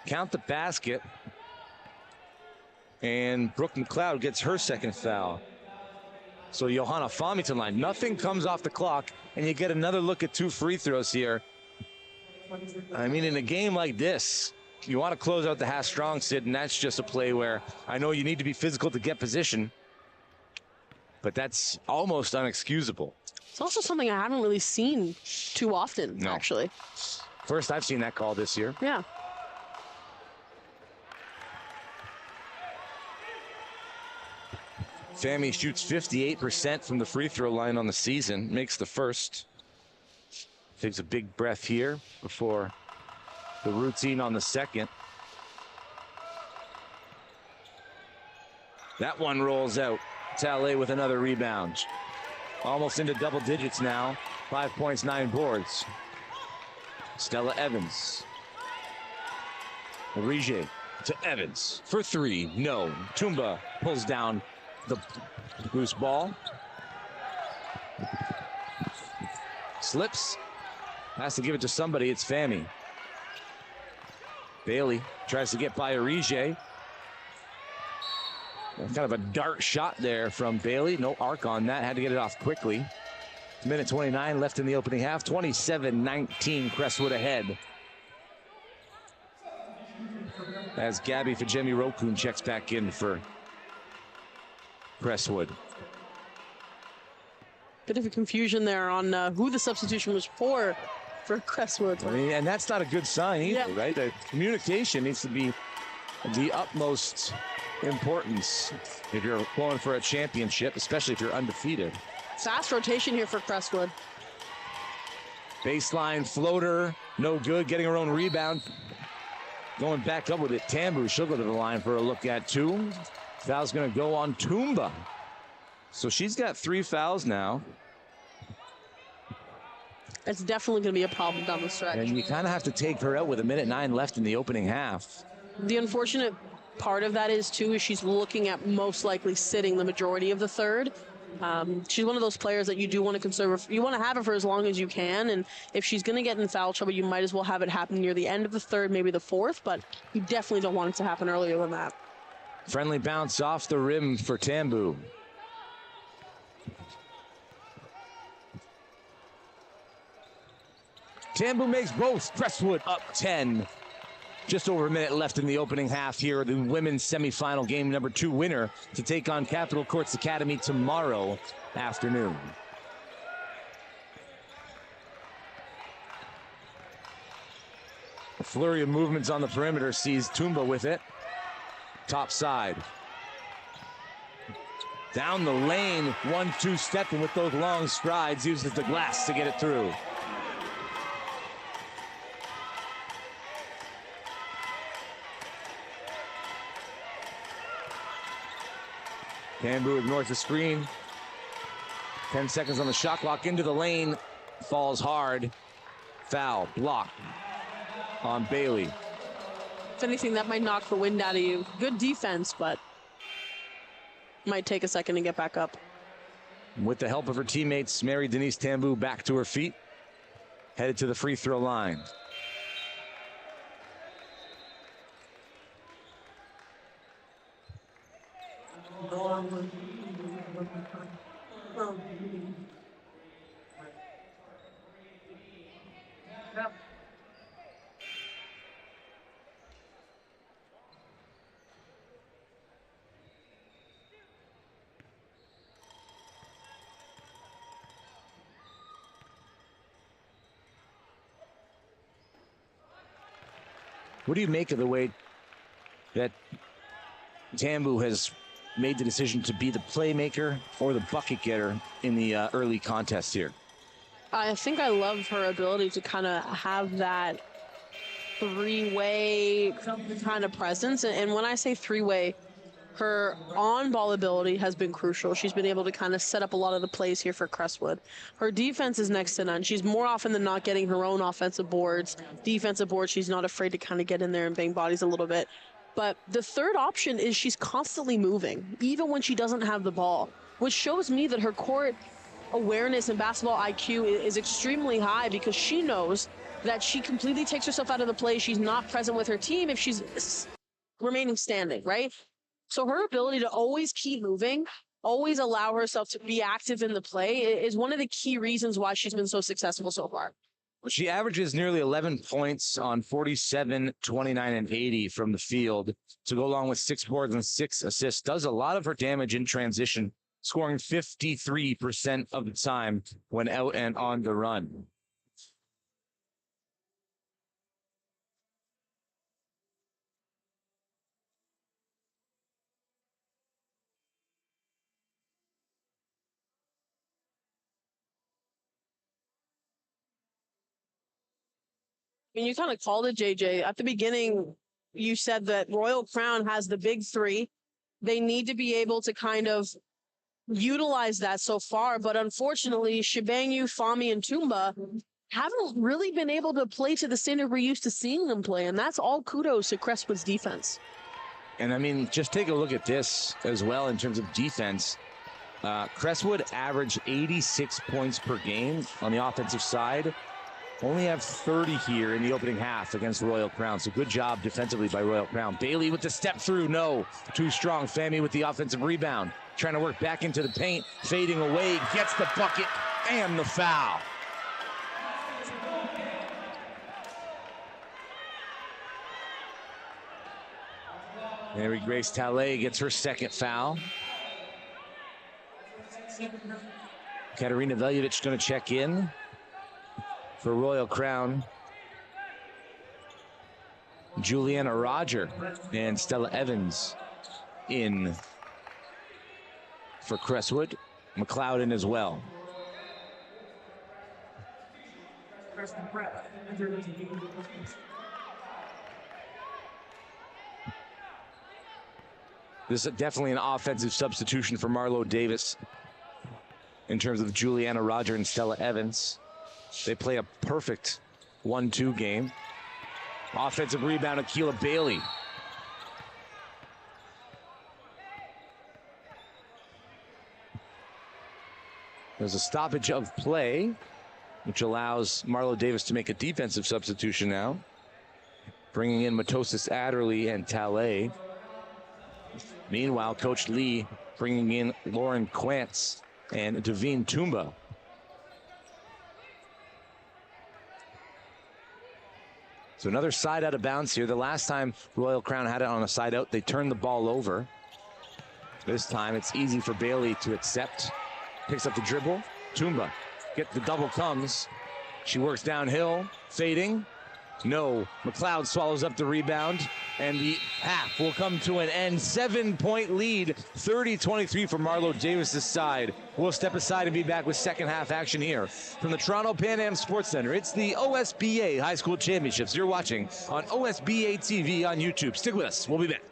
Speaker 1: Count the basket. And Brooke McLeod gets her second foul. So Johanna Farmington line. Nothing comes off the clock, and you get another look at 2 free throws here. I mean, in a game like this, you want to close out the half strong, Sid, and that's just a play where I know you need to be physical to get position, but that's almost unexcusable.
Speaker 2: It's also something I haven't really seen too often, actually.
Speaker 1: First I've seen that call this year.
Speaker 2: Yeah.
Speaker 1: Fami shoots 58% from the free throw line on the season, makes the first. Takes a big breath here before the routine on the second. That one rolls out. Talley with another rebound. Almost into double digits now. 5 points, 9 boards. Stella Evans. Orije to Evans for 3. No. Tumba pulls down the loose ball. Slips. Has to give it to somebody. It's Fami. Bailey tries to get by Orije. Kind of a dart shot there from Bailey. No arc on that. Had to get it off quickly. Minute 29 left in the opening half. 27-19. Crestwood ahead. As Gabby Fajemi Rokun checks back in for Crestwood.
Speaker 2: Bit of a confusion there on who the substitution was for Crestwood.
Speaker 1: I mean, and that's not a good sign either, right? The communication needs to be the utmost importance if you're going for a championship, especially if you're undefeated.
Speaker 2: Fast rotation here for Crestwood.
Speaker 1: Baseline floater, no good. Getting her own rebound. Going back up with it. Tambu, she'll go to the line for a look at 2. Foul's going to go on Tumba. So she's got 3 fouls now.
Speaker 2: It's definitely going to be a problem down the stretch.
Speaker 1: And you kind of have to take her out with 1:09 left in the opening half.
Speaker 2: The unfortunate part of that is she's looking at most likely sitting the majority of the third. She's one of those players that you do want to conserve. You want to have her for as long as you can, and if she's going to get in foul trouble, you might as well have it happen near the end of the third, maybe the fourth, but you definitely don't want it to happen earlier than that.
Speaker 1: Friendly bounce off the rim for Tambu. Tambu makes both. Crestwood up 10. Just over a minute left in the opening half here. The women's semifinal game number 2 winner to take on Capital Courts Academy tomorrow afternoon. A flurry of movements on the perimeter sees Tumba with it. Top side. Down the lane, 1-2 stepping with those long strides, uses the glass to get it through. Tambu ignores the screen. 10 seconds on the shot clock, into the lane, falls hard. Foul, block on Bailey.
Speaker 2: If anything, that might knock the wind out of you. Good defense, but might take a second to get back up.
Speaker 1: With the help of her teammates, Mary Denise Tambu back to her feet, headed to the free throw line. What do you make of the way that Tambu has made the decision to be the playmaker or the bucket getter in the early contest here?
Speaker 2: I think I love her ability to kind of have that three-way kind of presence. And when I say three-way, her on-ball ability has been crucial. She's been able to kind of set up a lot of the plays here for Crestwood. Her defense is next to none. She's more often than not getting her own offensive boards. Defensive boards, she's not afraid to kind of get in there and bang bodies a little bit. But the third option is she's constantly moving, even when she doesn't have the ball, which shows me that her court awareness and basketball IQ is extremely high, because she knows that she completely takes herself out of the play. She's not present with her team if she's remaining standing, right? So her ability to always keep moving, always allow herself to be active in the play is one of the key reasons why she's been so successful so far.
Speaker 1: She averages nearly 11 points on 47, 29, and 80 from the field to go along with 6 boards and 6 assists. Does a lot of her damage in transition, scoring 53% of the time when out and on the run.
Speaker 2: I mean, you kind of called it, JJ. At the beginning, you said that Royal Crown has the big three. They need to be able to kind of utilize that so far. But unfortunately, Shibangu, Fami, and Tumba haven't really been able to play to the standard we're used to seeing them play. And that's all kudos to Crestwood's defense.
Speaker 1: And I mean, just take a look at this as well in terms of defense. Crestwood averaged 86 points per game on the offensive side. Only have 30 here in the opening half against Royal Crown. So good job defensively by Royal Crown. Bailey with the step through. No, too strong. Fami with the offensive rebound. Trying to work back into the paint. Fading away. Gets the bucket and the foul. Mary Grace Talley gets her second foul. Katarina Veljevic going to check in for Royal Crown. Juliana Roger and Stella Evans in for Crestwood. McLeod in as well. This is definitely an offensive substitution for Marlo Davis in terms of Juliana Roger and Stella Evans. They play a perfect 1-2 game. Offensive rebound, Akila Bailey. There's a stoppage of play, which allows Marlo Davis to make a defensive substitution now, bringing in Matosis Adderley and Talley. Meanwhile, Coach Lee bringing in Lauren Quantz and Devine Tumba. So another side out of bounds here. The last time Royal Crown had it on a side out, they turned the ball over. This time it's easy for Bailey to accept. Picks up the dribble. Tumba, get the double comes. She works downhill, fading. No. McLeod swallows up the rebound, and the half will come to an end. 7-point lead, 30-23 for Marlo Davis' side. We'll step aside and be back with second half action here from the Toronto Pan Am Sports Center. It's the OSBA High School Championships. You're watching on OSBA TV on YouTube. Stick with us. We'll be back.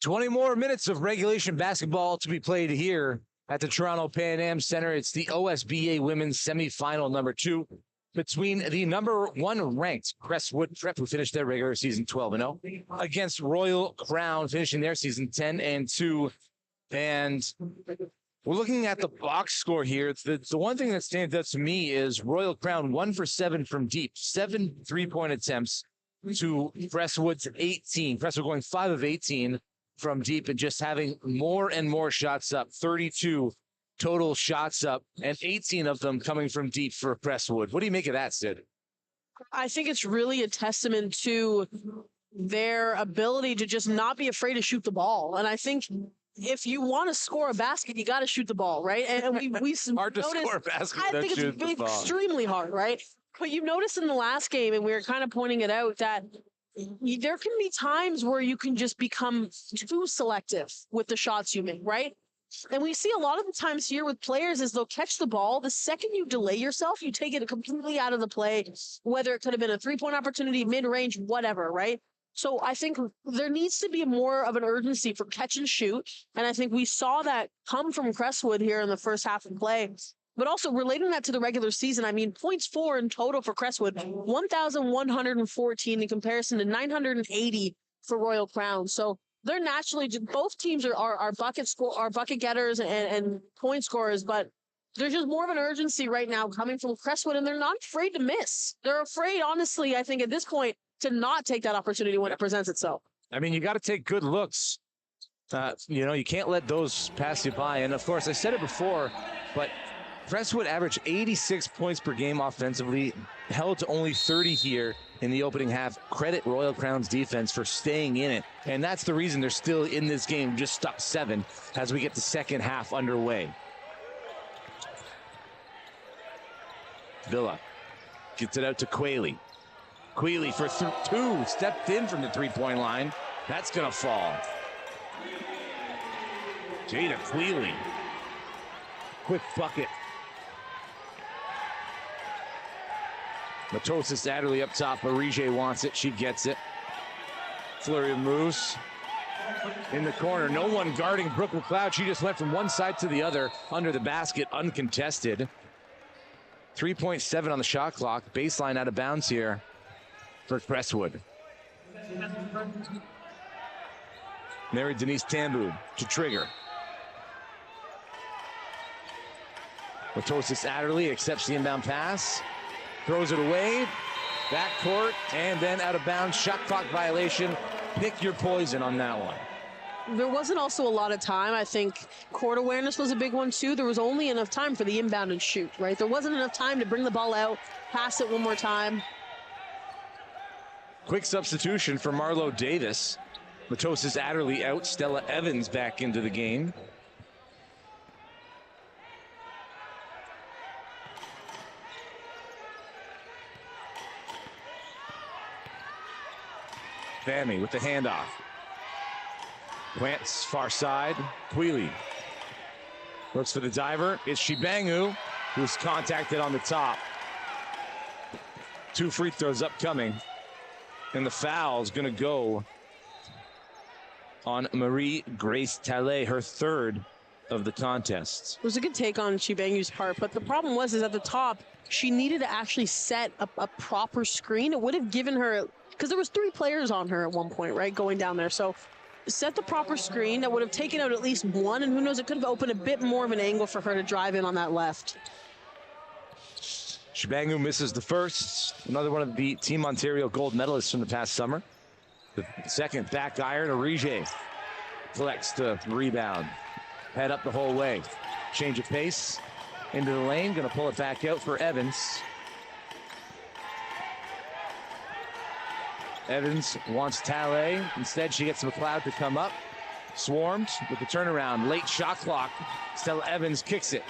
Speaker 1: 20 more minutes of regulation basketball to be played here at the Toronto Pan Am Center. It's the OSBA Women's Semifinal number 2 between the number 1 ranked Crestwood Prep, who finished their regular season 12-0, against Royal Crown, finishing their season 10-2. And we're looking at the box score here. The one thing that stands out to me is Royal Crown 1 for 7 from deep, 7 3-point attempts to Crestwood's 18. Crestwood going 5 of 18 from deep and just having more and more shots up, 32 total shots up, and 18 of them coming from deep for Crestwood. What do you make of that, Sid?
Speaker 2: I think it's really a testament to their ability to just not be afraid to shoot the ball. And I think if you want to score a basket, you got to shoot the ball, right? And we
Speaker 1: hard to score a basket. I think it's
Speaker 2: extremely hard, right? But you noticed in the last game, and we were kind of pointing it out, that there can be times where you can just become too selective with the shots you make, right? And we see a lot of the times here with players is they'll catch the ball. The second you delay yourself, you take it completely out of the play, whether it could have been a 3-point opportunity, mid-range, whatever, right? So I think there needs to be more of an urgency for catch and shoot. And I think we saw that come from Crestwood here in the first half of play. But also relating that to the regular season, I mean, points for in total for Crestwood, 1,114 in comparison to 980 for Royal Crown. So they're naturally, both teams are bucket getters and point scorers, but there's just more of an urgency right now coming from Crestwood, and they're not afraid to miss. They're afraid, honestly, I think at this point, to not take that opportunity when it presents itself.
Speaker 1: I mean, you got to take good looks. You can't let those pass you by. And of course, I said it before, but Crestwood averaged 86 points per game offensively, held to only 30 here in the opening half. Credit Royal Crown's defense for staying in it. And that's the reason they're still in this game, just stuck 7 as we get the second half underway. Villa gets it out to Quayle. Quayle for 2, stepped in from the 3-point line. That's going to fall. Jada Quayle. Quick bucket. Matosis Adderley up top. Arije wants it. She gets it. Flurry of moves. In the corner. No one guarding Brooke McLeod. She just went from one side to the other under the basket, uncontested. 3.7 on the shot clock. Baseline out of bounds here for Crestwood. Mary Denise Tambu to trigger. Matosis Adderley accepts the inbound pass. Throws it away, backcourt, and then out of bounds. Shot clock violation. Pick your poison on that one.
Speaker 2: There wasn't also a lot of time. I think court awareness was a big one too. There was only enough time for the inbound and shoot, right? There wasn't enough time to bring the ball out, pass it one more time.
Speaker 1: Quick substitution for Marlo Davis. Matosis Adderley out, Stella Evans back into the game. Bammy with the handoff. Plants far side. Quayle looks for the diver. It's Shibangu, who's contacted on the top. 2 free throws upcoming. And the foul is going to go on Marie Grace Talley, her 3rd of the contest.
Speaker 2: It was a good take on Shibangu's part, but the problem was at the top, she needed to actually set a proper screen. It would have given her, because there was 3 players on her at one point, right, going down there. So set the proper screen that would have taken out at least one, and who knows, it could have opened a bit more of an angle for her to drive in on that left.
Speaker 1: Shibangu misses the first. Another one of the Team Ontario gold medalists from the past summer. The second back iron, Arije collects the rebound. Head up the whole way. Change of pace into the lane. Going to pull it back out for Evans. Evans wants Talley. Instead, she gets McLeod to come up. Swarmed with the turnaround. Late shot clock. Stella Evans kicks it.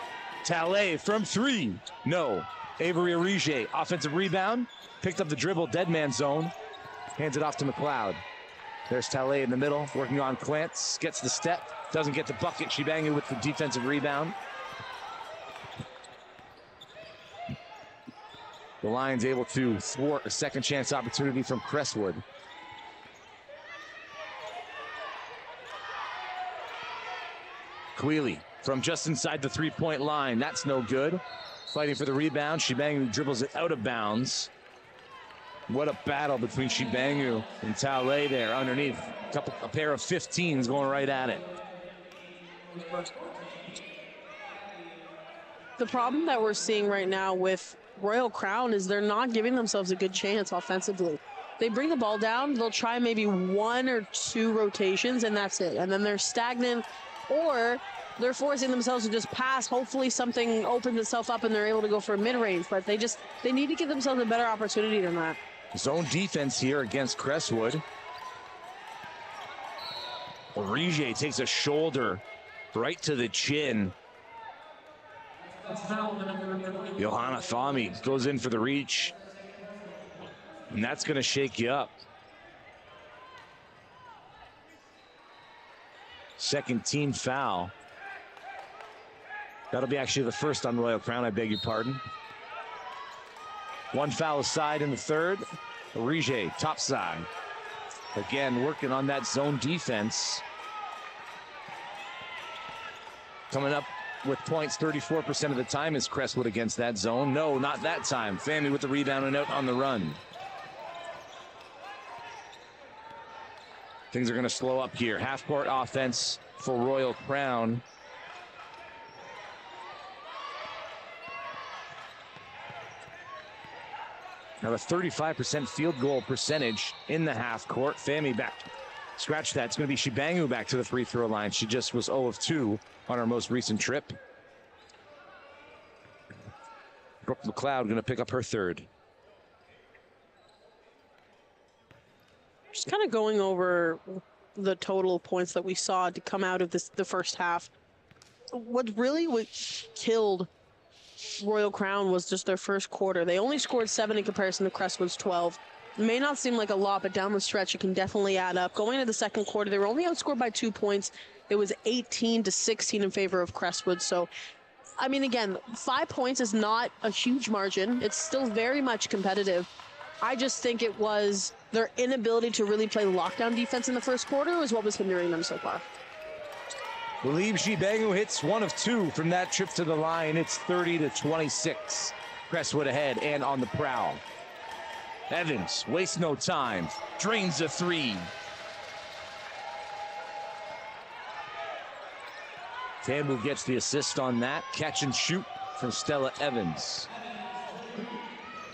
Speaker 1: Talley from 3. No. Avery Arije, offensive rebound. Picked up the dribble, dead man zone. Hands it off to McLeod. There's Talley in the middle, working on Clance. Gets the step. Doesn't get the bucket. Shibangu with the defensive rebound. The Lions able to thwart a second chance opportunity from Crestwood. Quealy from just inside the three-point line. That's no good. Fighting for the rebound. Shibangu dribbles it out of bounds. What a battle between Shibangu and Taule there underneath. A pair of 15s going right at it.
Speaker 2: The problem that we're seeing right now with Royal Crown is they're not giving themselves a good chance offensively. They bring the ball down, they'll try maybe 1 or 2 rotations, and that's it. And then they're stagnant, or they're forcing themselves to just pass. Hopefully something opens itself up and they're able to go for a mid-range, but they need to give themselves a better opportunity than that.
Speaker 1: Zone defense here against Crestwood. Orije takes a shoulder right to the chin. Johanna Thami goes in for the reach. And that's going to shake you up. Second team foul. That'll be actually the first on Royal Crown, I beg your pardon. 1 foul aside in the third. Orije, top side. Again, working on that zone defense. Coming up with points 34% of the time is Crestwood against that zone. No, not that time. Fami with the rebound and out on the run. Things are going to slow up here. Half-court offense for Royal Crown. Now a 35% field goal percentage in the half court. Fami back. Scratch that. It's going to be Shibangu back to the free throw line. She just was 0 of 2 on her most recent trip. Brooke McLeod going to pick up her third.
Speaker 2: Just kind of going over the total points that we saw to come out of the first half. What killed Royal Crown was just their first quarter. They only scored 7 in comparison to Crestwood's 12. It may not seem like a lot, but down the stretch, it can definitely add up. Going into the second quarter, they were only outscored by 2 points. It was 18-16 in favor of Crestwood. So, I mean, again, 5 points is not a huge margin. It's still very much competitive. I just think it was their inability to really play lockdown defense in the first quarter was what was hindering them so far.
Speaker 1: I believe Shibangu hits 1 of 2 from that trip to the line. It's 30-26. Crestwood ahead and on the prowl. Evans wastes no time. Drains a 3. Tambu gets the assist on that. Catch and shoot from Stella Evans.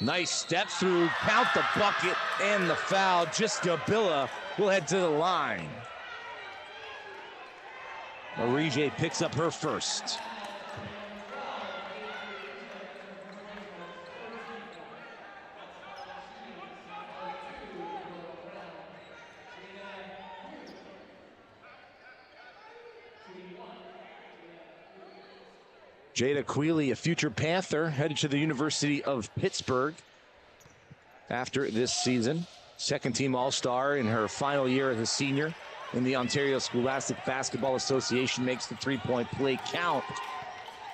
Speaker 1: Nice step through, count the bucket and the foul. Jiska Billa will head to the line. Orije picks up her first. Jada Quealy, a future Panther, headed to the University of Pittsburgh after this season. Second team All-Star in her final year as a senior in the Ontario Scholastic Basketball Association, makes the three-point play count.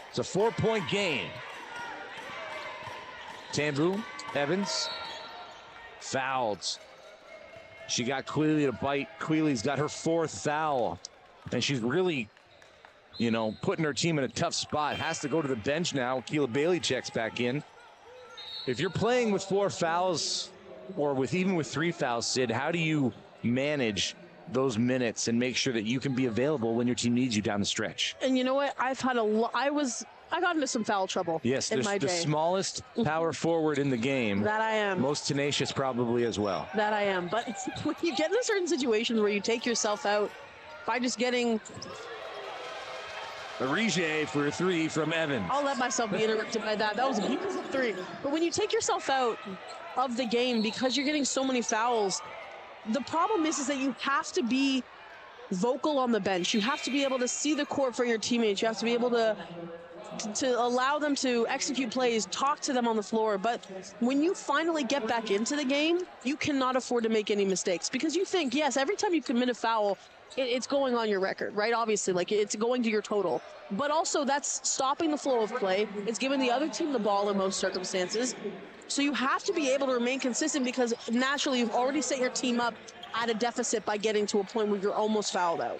Speaker 1: It's a 4-point game. Tambu, Evans, fouled. She got Quealy to bite. Quealy's got her 4th foul, and she's really, putting her team in a tough spot. Has to go to the bench now. Keela Bailey checks back in. If you're playing with 4 fouls or even with 3 fouls, Sid, how do you manage those minutes and make sure that you can be available when your team needs you down the stretch?
Speaker 2: And you know what? I got into some foul trouble.
Speaker 1: Yes,
Speaker 2: in my
Speaker 1: the
Speaker 2: day.
Speaker 1: Smallest power forward in the game.
Speaker 2: That I am.
Speaker 1: Most tenacious probably as well.
Speaker 2: That I am. But when you get into certain situations where you take yourself out by just getting...
Speaker 1: Orije for a 3 from Evans.
Speaker 2: I'll let myself be interrupted by that. That was a beautiful 3. But when you take yourself out of the game because you're getting so many fouls, the problem is that you have to be vocal on the bench. You have to be able to see the court for your teammates. You have to be able to allow them to execute plays, talk to them on the floor. But when you finally get back into the game, you cannot afford to make any mistakes because you think, yes, every time you commit a foul, it's going on your record, right? Obviously, it's going to your total. But also, that's stopping the flow of play. It's giving the other team the ball in most circumstances. So you have to be able to remain consistent because naturally, you've already set your team up at a deficit by getting to a point where you're almost fouled out.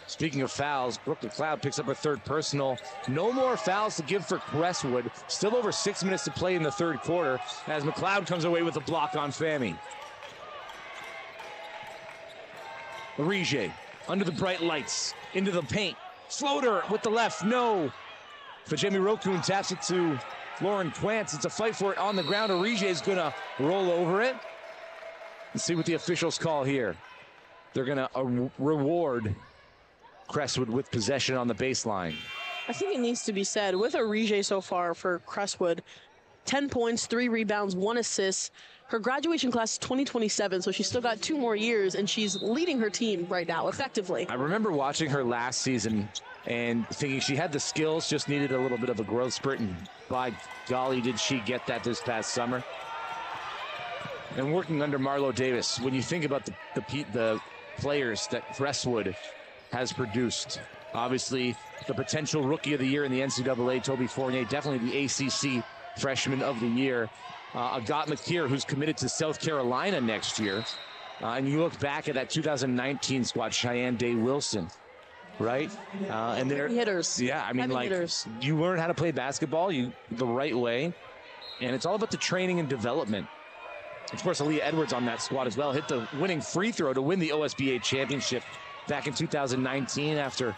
Speaker 1: Speaking of fouls, Brooke McLeod picks up her third personal. No more fouls to give for Crestwood. Still over 6 minutes to play in the third quarter as McLeod comes away with a block on Fami. Arige under the bright lights, into the paint. Floater with the left, no. Fajemi Rokun taps it to Lauren Quantz. It's a fight for it on the ground. Arige is gonna roll over it. Let's see what the officials call here. They're gonna reward Crestwood with possession on the baseline.
Speaker 2: I think it needs to be said, with Arige so far for Crestwood, 10 points, 3 rebounds, 1 assist. Her graduation class is 2027, so she's still got 2 more years, and she's leading her team right now, effectively.
Speaker 1: I remember watching her last season and thinking she had the skills, just needed a little bit of a growth spurt, and by golly, did she get that this past summer. And working under Marlo Davis, when you think about the players that Crestwood has produced, obviously the potential rookie of the year in the NCAA, Toby Fournier, definitely the ACC freshman of the year. Agat McKeer, who's committed to South Carolina next year. And you look back at that 2019 squad, Cheyenne Day Wilson, right? And they're
Speaker 2: hitters.
Speaker 1: Yeah, I mean, like, hitters. You learn how to play basketball the right way, and it's all about the training and development. Of course, Aaliyah Edwards on that squad as well, hit the winning free throw to win the OSBA championship back in 2019 after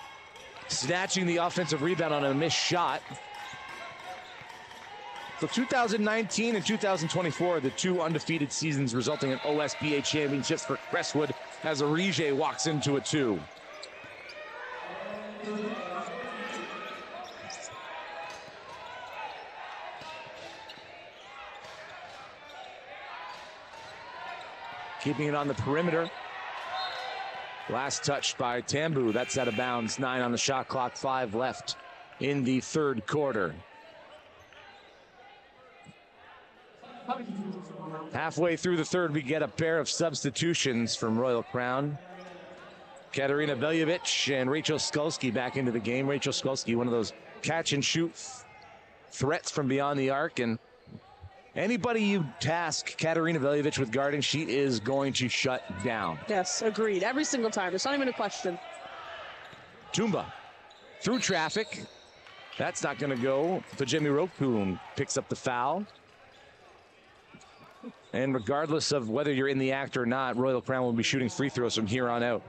Speaker 1: snatching the offensive rebound on a missed shot. So 2019 and 2024, the 2 undefeated seasons resulting in OSBA championships for Crestwood as Arige walks into a 2. Keeping it on the perimeter. Last touch by Tambu. That's out of bounds. 9 on the shot clock, 5 left in the third quarter. Halfway through the third, we get a pair of substitutions from Royal Crown. Katarina Veljovic and Rachel Skulski back into the game. Rachel Skulski, one of those catch and shoot threats from beyond the arc, and anybody you task Katarina Veljovic with guarding, she is going to shut down.
Speaker 2: Yes, agreed. Every single time. It's not even a question.
Speaker 1: Tumba through traffic. That's not going to go. Fajemi Rokun picks up the foul. And regardless of whether you're in the act or not, Royal Crown will be shooting free throws from here on out.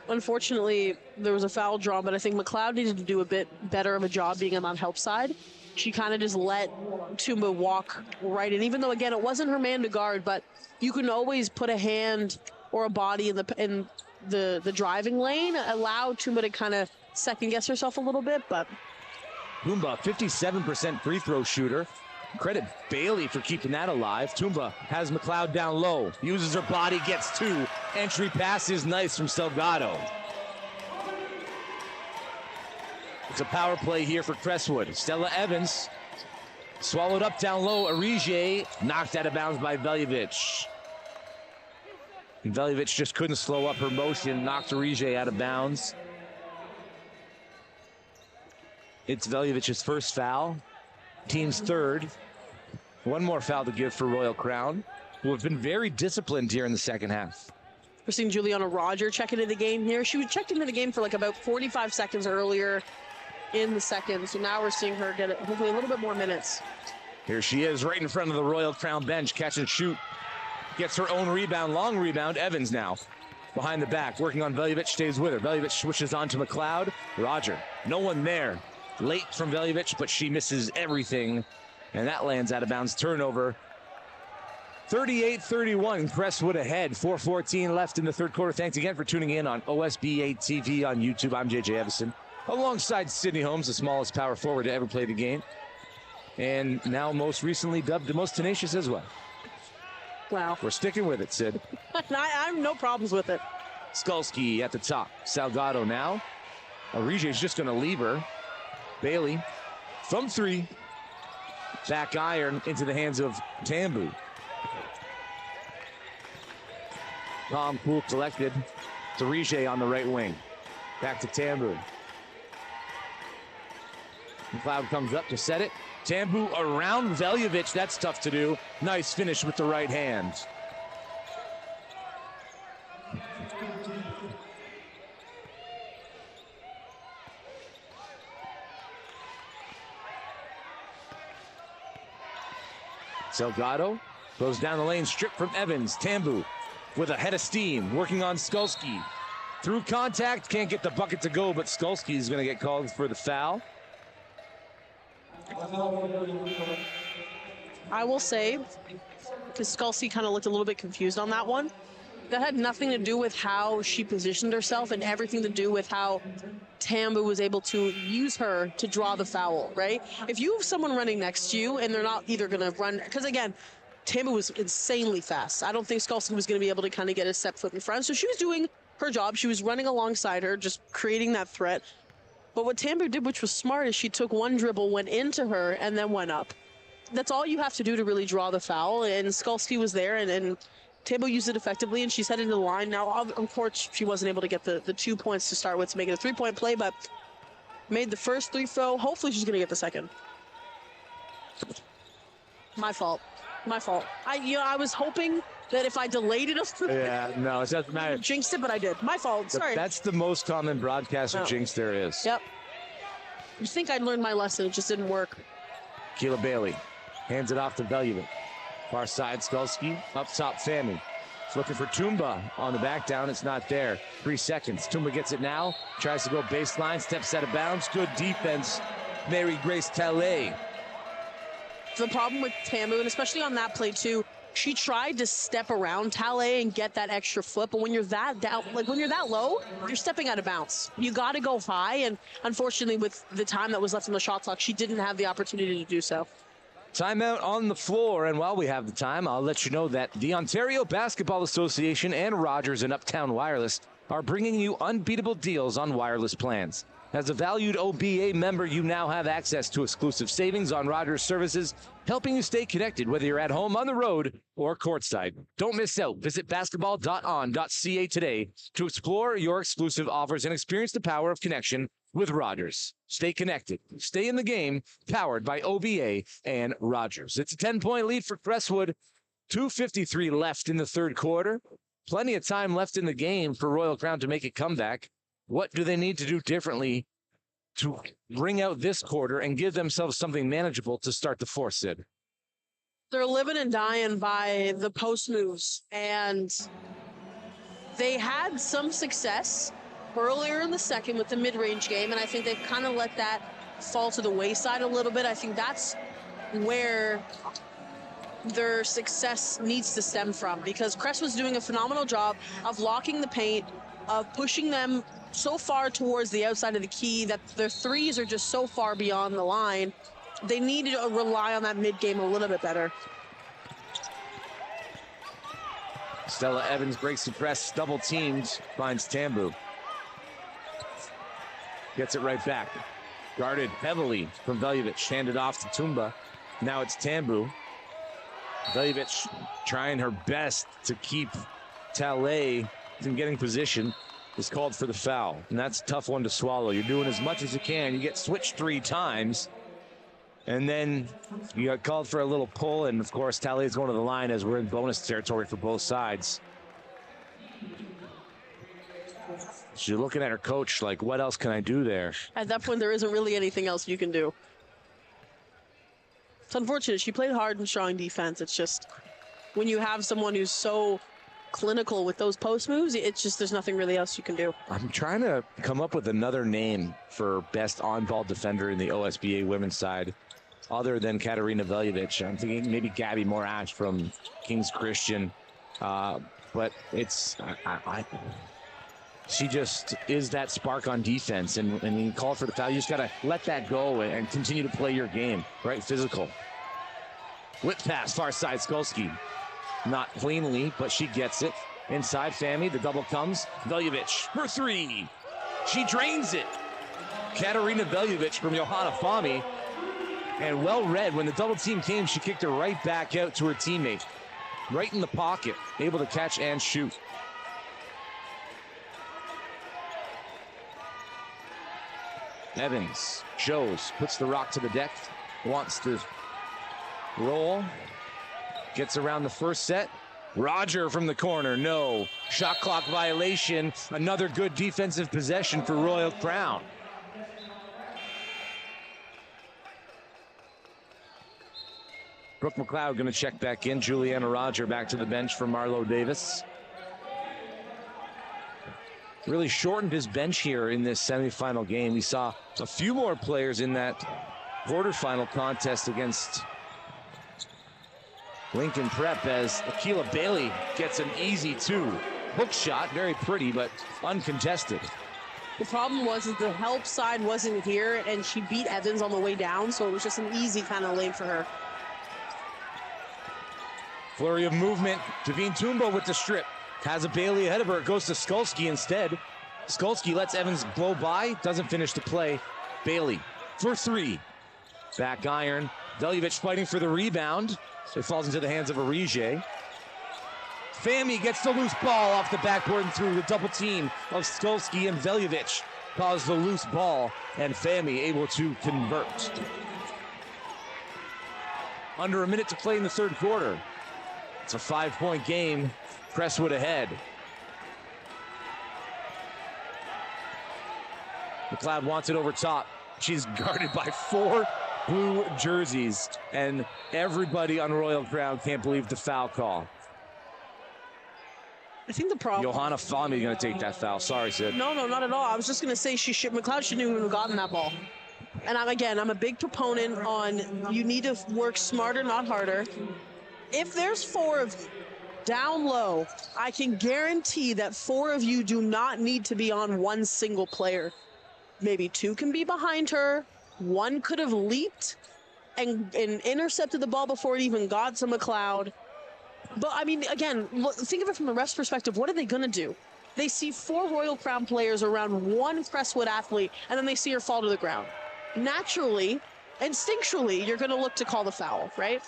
Speaker 2: Unfortunately, there was a foul drawn, but I think McLeod needed to do a bit better of a job being on that help side. She kind of just let Tumba walk right in, even though, again, it wasn't her man to guard, but you can always put a hand or a body in the driving lane, allow Tumba to kind of second-guess herself a little bit, but...
Speaker 1: Tumba, 57% free throw shooter. Credit Bailey for keeping that alive. Tumba has McLeod down low. Uses her body, gets 2. Entry pass is nice from Salgado. It's a power play here for Crestwood. Stella Evans swallowed up down low. Arige knocked out of bounds by Veljovic. And Veljovic just couldn't slow up her motion, knocked Arige out of bounds. It's Veljovic's first foul, team's third. One more foul to give for Royal Crown, who have been very disciplined here in the second half.
Speaker 2: We're seeing Juliana Roger check into the game here. She checked into the game for like about 45 seconds earlier in the second, so now we're seeing her get hopefully a little bit more minutes.
Speaker 1: Here she is right in front of the Royal Crown bench, catch and shoot. Gets her own rebound, long rebound. Evans now behind the back, working on Veljovic, stays with her. Veljovic switches on to McLeod. Roger, no one there. Late from Veljovic, but she misses everything, and that lands out of bounds. Turnover. 38-31, Crestwood ahead. 4:14 left in the third quarter. Thanks again for tuning in on OSBA TV on YouTube. I'm JJ Evison, alongside Sydney Holmes, the smallest power forward to ever play the game, and now most recently dubbed the most tenacious as well.
Speaker 2: Wow.
Speaker 1: We're sticking with it, Sid.
Speaker 2: I have no problems with it.
Speaker 1: Skulski at the top. Salgado now. Arige's just going to leave her. Bailey from 3. Back iron into the hands of Tambu. Calm, cool, collected. Arige on the right wing. Back to Tambu. McLeod comes up to set it. Tambu around Veljovic. That's tough to do. Nice finish with the right hand. Salgado goes down the lane, strip from Evans. Tambu with a head of steam, working on Skulski. Through contact, can't get the bucket to go, but Skulski is going to get called for the foul.
Speaker 2: I will say, because Skulski kind of looked a little bit confused on that one. That had nothing to do with how she positioned herself and everything to do with how Tambu was able to use her to draw the foul, right? If you have someone running next to you and they're not either going to run, because again, Tambu was insanely fast. I don't think Skulski was going to be able to kind of get a step foot in front. So she was doing her job. She was running alongside her, just creating that threat. But what Tambu did, which was smart, is she took one dribble, went into her, and then went up. That's all you have to do to really draw the foul. And Skulski was there, and Tambu used it effectively, and she's headed to the line. Now, of course, she wasn't able to get the 2 points to start with to make it a 3-point play, but made the first free throw. Hopefully she's going to get the second. My fault. I was hoping that if I delayed it a little
Speaker 1: it doesn't matter.
Speaker 2: jinxed it, but I did. My fault. Sorry.
Speaker 1: That's the most common broadcaster jinx there is.
Speaker 2: Yep. You think I'd learned my lesson. It just didn't work.
Speaker 1: Keela Bailey hands it off to Veluvan. Far side, Skulski. Up top, Fami. Looking for Tumba on the back down. It's not there. 3 seconds. Tumba gets it now. Tries to go baseline. Steps out of bounds. Good defense. Mary Grace Talley.
Speaker 2: The problem with Tambu, and especially on that play too, she tried to step around Talley and get that extra foot, but when you're that down, like when you're that low, you're stepping out of bounds. You got to go high, and unfortunately with the time that was left on the shot clock, she didn't have the opportunity to do so.
Speaker 1: Timeout on the floor, and while we have the time, I'll let you know that the Ontario Basketball Association and Rogers and Uptown Wireless are bringing you unbeatable deals on wireless plans. As a valued OBA member, you now have access to exclusive savings on Rogers services, helping you stay connected whether you're at home, on the road, or courtside. Don't miss out. Visit basketball.on.ca today to explore your exclusive offers and experience the power of connection with Rogers. Stay connected. Stay in the game, powered by OBA and Rogers. It's a 10-point lead for Crestwood. 2:53 left in the third quarter. Plenty of time left in the game for Royal Crown to make a comeback. What do they need to do differently to bring out this quarter and give themselves something manageable to start the fourth, Sid?
Speaker 2: They're living and dying by the post moves, and they had some success earlier in the second with the mid-range game, and I think they've kind of let that fall to the wayside a little bit. I think that's where their success needs to stem from, because Crestwood's doing a phenomenal job of locking the paint, of pushing them so far towards the outside of the key that their threes are just so far beyond the line. They need to rely on that mid-game a little bit better.
Speaker 1: Stella Evans breaks the press, double teamed, finds Tambu. Gets it right back. Guarded heavily from Veljovic, handed off to Tumba. Now it's Tambu. Veljovic trying her best to keep Talley from getting position. Is called for the foul, and that's a tough one to swallow. You're doing as much as you can. You get switched 3 times, and then you got called for a little pull, and of course Talley's going to the line as we're in bonus territory for both sides. She's looking at her coach like, what else can I do there?
Speaker 2: At that point, there isn't really anything else you can do. It's unfortunate. She played hard and strong defense. It's just when you have someone who's so clinical with those post moves, it's just there's nothing really else you can do.
Speaker 1: I'm trying to come up with another name for best on-ball defender in the OSBA women's side other than Katarina Veljovic. I'm thinking maybe Gabby Morash from King's Christian, but it's she just is that spark on defense, and when you call for the foul, you just got to let that go and continue to play your game, right? Physical. Whip pass, far side, Skulski. Not cleanly, but she gets it. Inside Fami, the double comes. Veljovic for 3. She drains it. Katarina Veljovic from Johanna Fami. And well read, when the double team came, she kicked her right back out to her teammate. Right in the pocket, able to catch and shoot. Evans shows, puts the rock to the deck, wants to roll. Gets around the first set. Roger from the corner, no. Shot clock violation. Another good defensive possession for Royal Crown. Brooke McLeod going to check back in. Juliana Roger back to the bench for Marlo Davis. Really shortened his bench here in this semifinal game. We saw a few more players in that quarterfinal contest against Lincoln Prep as Akila Bailey gets an easy 2. Hook shot, very pretty, but uncontested.
Speaker 2: The problem was that the help side wasn't here, and she beat Evans on the way down, so it was just an easy kind of lane for her.
Speaker 1: Flurry of movement. Davine Toomba with the strip. Has a Bailey ahead of her. It goes to Skulski instead. Skulski lets Evans blow by. Doesn't finish the play. Bailey for 3. Back iron. Veljovic fighting for the rebound. It falls into the hands of Arije. Fami gets the loose ball off the backboard and through. The double team of Skulski and Veljovic caused the loose ball, and Fami able to convert. Under a minute to play in the third quarter. It's a 5-point game. Crestwood ahead. McLeod wants it over top. She's guarded by 4 blue jerseys, and everybody on Royal Crown can't believe the foul call.
Speaker 2: I think the problem...
Speaker 1: Johanna Fami going to take that foul. Sorry, Sid.
Speaker 2: No, not at all. I was just going to say McLeod shouldn't even have gotten that ball. And I'm a big proponent on you need to work smarter, not harder. If there's 4 of you down low, I can guarantee that 4 of you do not need to be on one single player. Maybe 2 can be behind her. 1 could have leaped and intercepted the ball before it even got to McLeod. But, I mean, again, think of it from the ref's perspective. What are they going to do? They see 4 Royal Crown players around 1 Crestwood athlete, and then they see her fall to the ground. Naturally, instinctually, you're going to look to call the foul, right?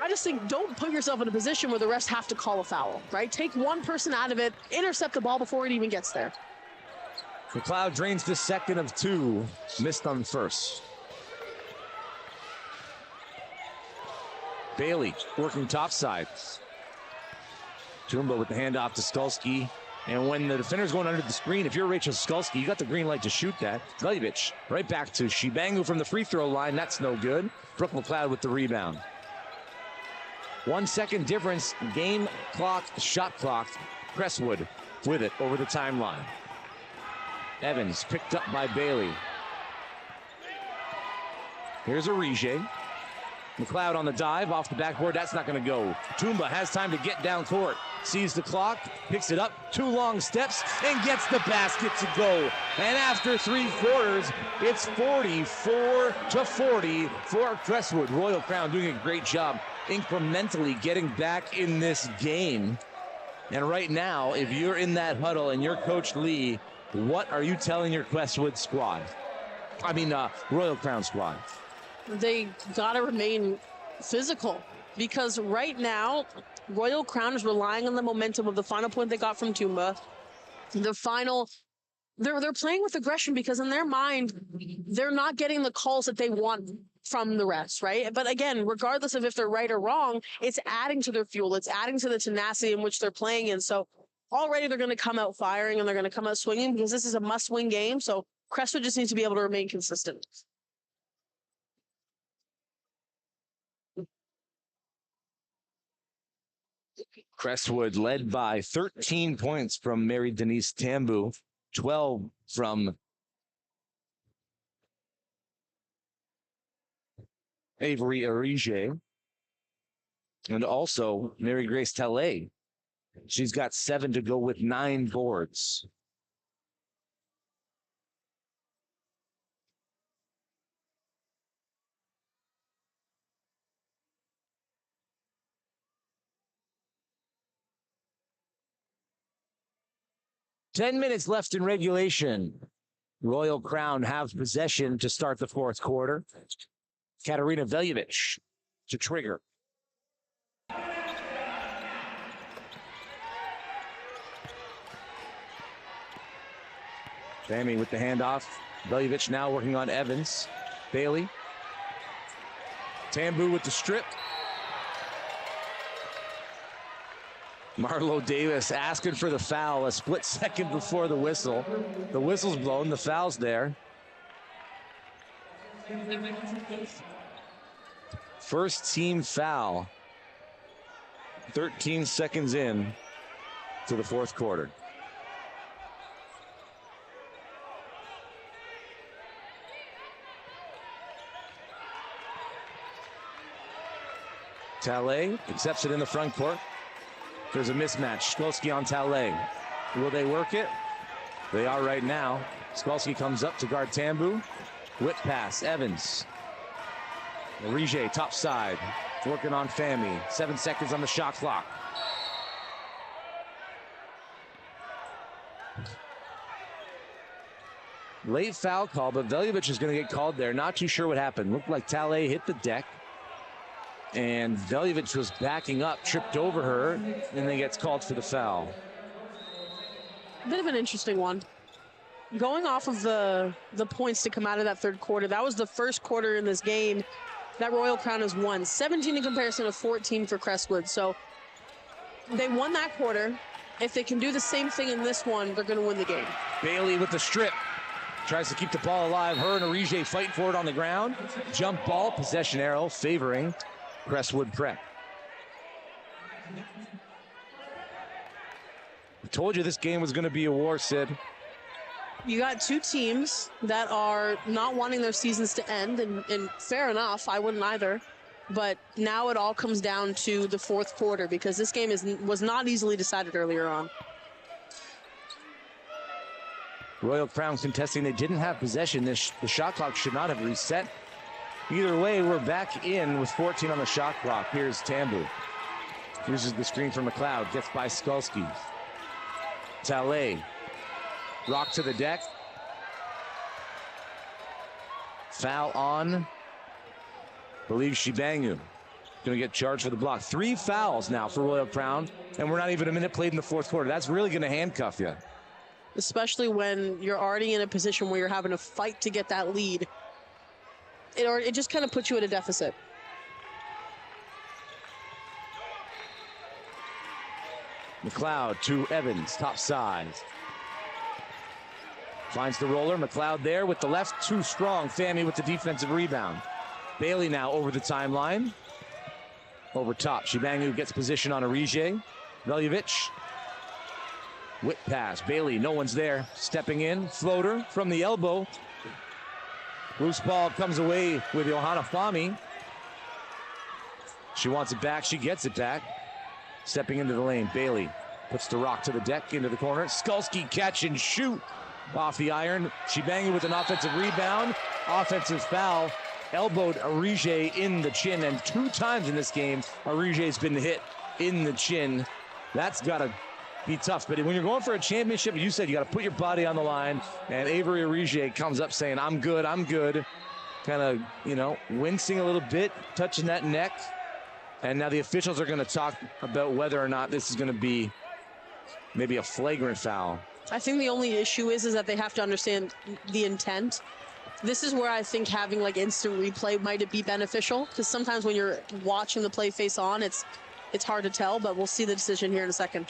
Speaker 2: I just think don't put yourself in a position where the refs have to call a foul, right? Take 1 person out of it, intercept the ball before it even gets there.
Speaker 1: McLeod drains the second of 2, missed on first. Bailey working topside. Toomba with the handoff to Skulski. And when the defender's going under the screen, if you're Rachel Skulski, you got the green light to shoot that. Veljovic right back to Shibangu from the free throw line. That's no good. Brooke McLeod with the rebound. 1 second difference. Game clock, shot clock. Crestwood with it over the timeline. Evans picked up by Bailey. Here's Arije. McLeod on the dive, off the backboard. That's not going to go. Toomba has time to get down court. Sees the clock, picks it up, 2 long steps, and gets the basket to go. And after 3 quarters, it's 44-40 for Crestwood. Royal Crown doing a great job incrementally getting back in this game. And right now, if you're in that huddle and you're Coach Lee, what are you telling your Crestwood squad? Royal Crown squad.
Speaker 2: They gotta remain physical because right now Royal Crown is relying on the momentum of the final point they got from Toomba. They're playing with aggression because in their mind they're not getting the calls that they want from the refs, right? But again, regardless of if they're right or wrong, it's adding to their fuel. It's adding to the tenacity in which they're playing in. So already they're going to come out firing and they're going to come out swinging because this is a must-win game. So Crestwood just needs to be able to remain consistent.
Speaker 1: Crestwood led by 13 points from Mary Denise Tambu, 12 from Avery Arije, and also Mary Grace Talley. She's got 7 to go with 9 boards. Ten minutes left in regulation. Royal Crown have possession to start the fourth quarter. Katarina Veljovic to trigger. Fami with the handoff. Veljovic now working on Evans. Bailey. Tambu with the strip. Marlo Davis asking for the foul a split second before the whistle. The whistle's blown, the foul's there. First team foul. 13 seconds in to the fourth quarter. Talay accepts it in the front court. There's a mismatch. Skolsky on Talay. Will they work it? They are right now. Skolsky comes up to guard Tambu. Whip pass, Evans. Orije, top side. Working on Fami. 7 seconds on the shot clock. Late foul call, but Veljovic is going to get called there. Not too sure what happened. Looked like Talay hit the deck. And Veljovic was backing up, tripped over her, and then gets called for the foul.
Speaker 2: A bit of an interesting one. Going off of the points to come out of that third quarter, that was the first quarter in this game that Royal Crown has won. 17 in comparison to 14 for Crestwood. So they won that quarter. If they can do the same thing in this one, they're going to win the game.
Speaker 1: Bailey with the strip. Tries to keep the ball alive. Her and Orije fighting for it on the ground. Jump ball, possession arrow favoring Crestwood Prep. I told you this game was going to be a war, Sid.
Speaker 2: You got two teams that are not wanting their seasons to end, and fair enough, I wouldn't either. But now it all comes down to the fourth quarter because this game was not easily decided earlier on.
Speaker 1: Royal Crown contesting they didn't have possession. The shot clock should not have reset. Either way, we're back in with 14 on the shot clock. Here's Tambu. Uses the screen from McLeod. Gets by Skolsky. Talay. Rock to the deck. Foul on. Believe Shibangu. Going to get charged for the block. 3 fouls now for Royal Crown, and we're not even a minute played in the fourth quarter. That's really going to handcuff you.
Speaker 2: Especially when you're already in a position where you're having to fight to get that lead. It just kind of puts you at a deficit.
Speaker 1: McLeod to Evans, top side. Finds the roller. McLeod there with the left, too strong. Fami with the defensive rebound. Bailey now over the timeline. Over top. Shibangu gets position on Orije. Veljovic. Whip pass. Bailey, no one's there. Stepping in. Floater from the elbow. Loose ball comes away with Johanna Fami. She wants it back. She gets it back. Stepping into the lane. Bailey puts the rock to the deck into the corner. Skolsky catch and shoot off the iron. Shibangu with an offensive rebound. Offensive foul. Elbowed Orije in the chin. And 2 times in this game, Orige's been hit in the chin. That's got to be tough. But when you're going for a championship, you said you got to put your body on the line. And Avery Orije comes up saying, I'm good, I'm good. Kind of, wincing a little bit, touching that neck. And now the officials are going to talk about whether or not this is going to be maybe a flagrant foul.
Speaker 2: I think the only issue is that they have to understand the intent. This is where I think having like instant replay might be beneficial, because sometimes when you're watching the play face on, it's hard to tell, but we'll see the decision here in a second.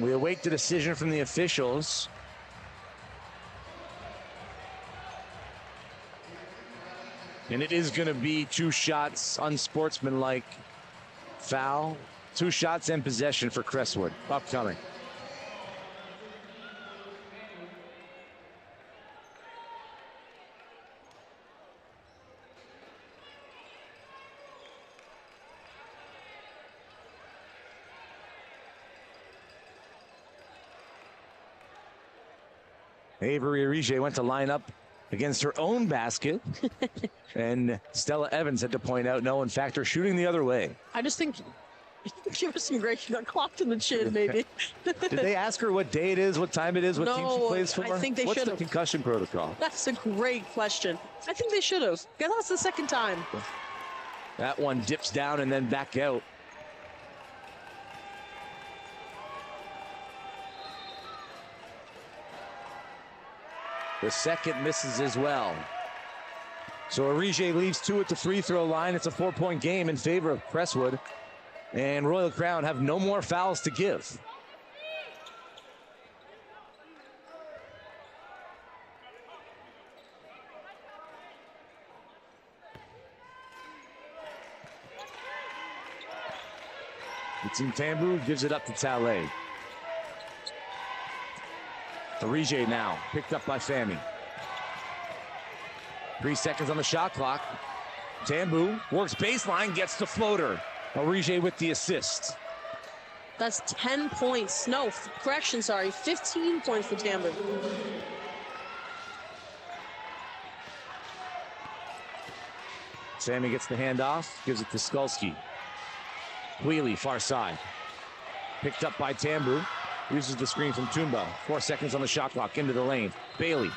Speaker 1: We await the decision from the officials. And it is going to be 2 shots, unsportsmanlike foul. 2 shots and possession for Crestwood. Upcoming. Avery Orije went to line up against her own basket. And Stella Evans had to point out, no, in fact, they're shooting the other way.
Speaker 2: I just think give her some grace. She got clocked in the chin, maybe.
Speaker 1: Did they ask her what day it is, what time it is, what team she plays for?
Speaker 2: I think they should have.
Speaker 1: What's the concussion protocol?
Speaker 2: That's a great question. I think they should have. Because that's the second time.
Speaker 1: That one dips down and then back out. The second misses as well. So Orije leaves 2 at the free throw line. It's a 4-point game in favor of Crestwood. And Royal Crown have no more fouls to give. Tambu gives it up to Talay. Arije now, picked up by Fami. 3 seconds on the shot clock. Tambu works baseline, gets the floater. Arije with the assist.
Speaker 2: That's 10 points. No, correction, sorry. 15 points for Tambu.
Speaker 1: Fami gets the handoff, gives it to Skulski. Wheelie, far side. Picked up by Tambu. Uses the screen from Tumba. 4 seconds on the shot clock, into the lane. Bailey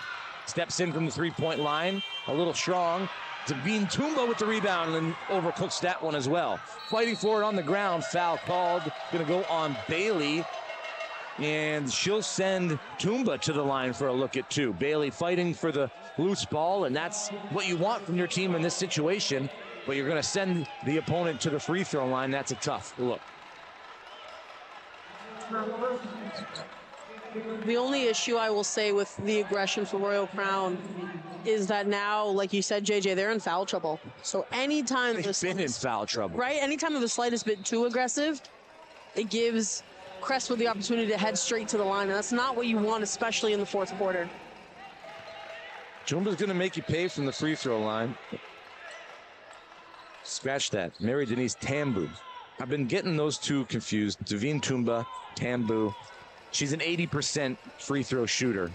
Speaker 1: steps in from the three-point line. A little strong. Devine Tumba with the rebound and overcooks that one as well. Fighting for it on the ground. Foul called. Going to go on Bailey. And she'll send Tumba to the line for a look at two. Bailey fighting for the loose ball, and that's what you want from your team in this situation. But you're going to send the opponent to the free throw line. That's a tough look.
Speaker 2: The only issue I will say with the aggression for Royal Crown is that now, like you said, JJ, they're in foul trouble. So anytime
Speaker 1: they've been in foul trouble,
Speaker 2: right? Anytime they're the slightest bit too aggressive, it gives Crestwood the opportunity to head straight to the line, and that's not what you want, especially in the fourth quarter.
Speaker 1: Tumba's going to make you pay from the free throw line. Scratch that. Mary Denise Tambu. I've been getting those two confused. Devine Tumba, Tambu. She's an 80% free throw shooter.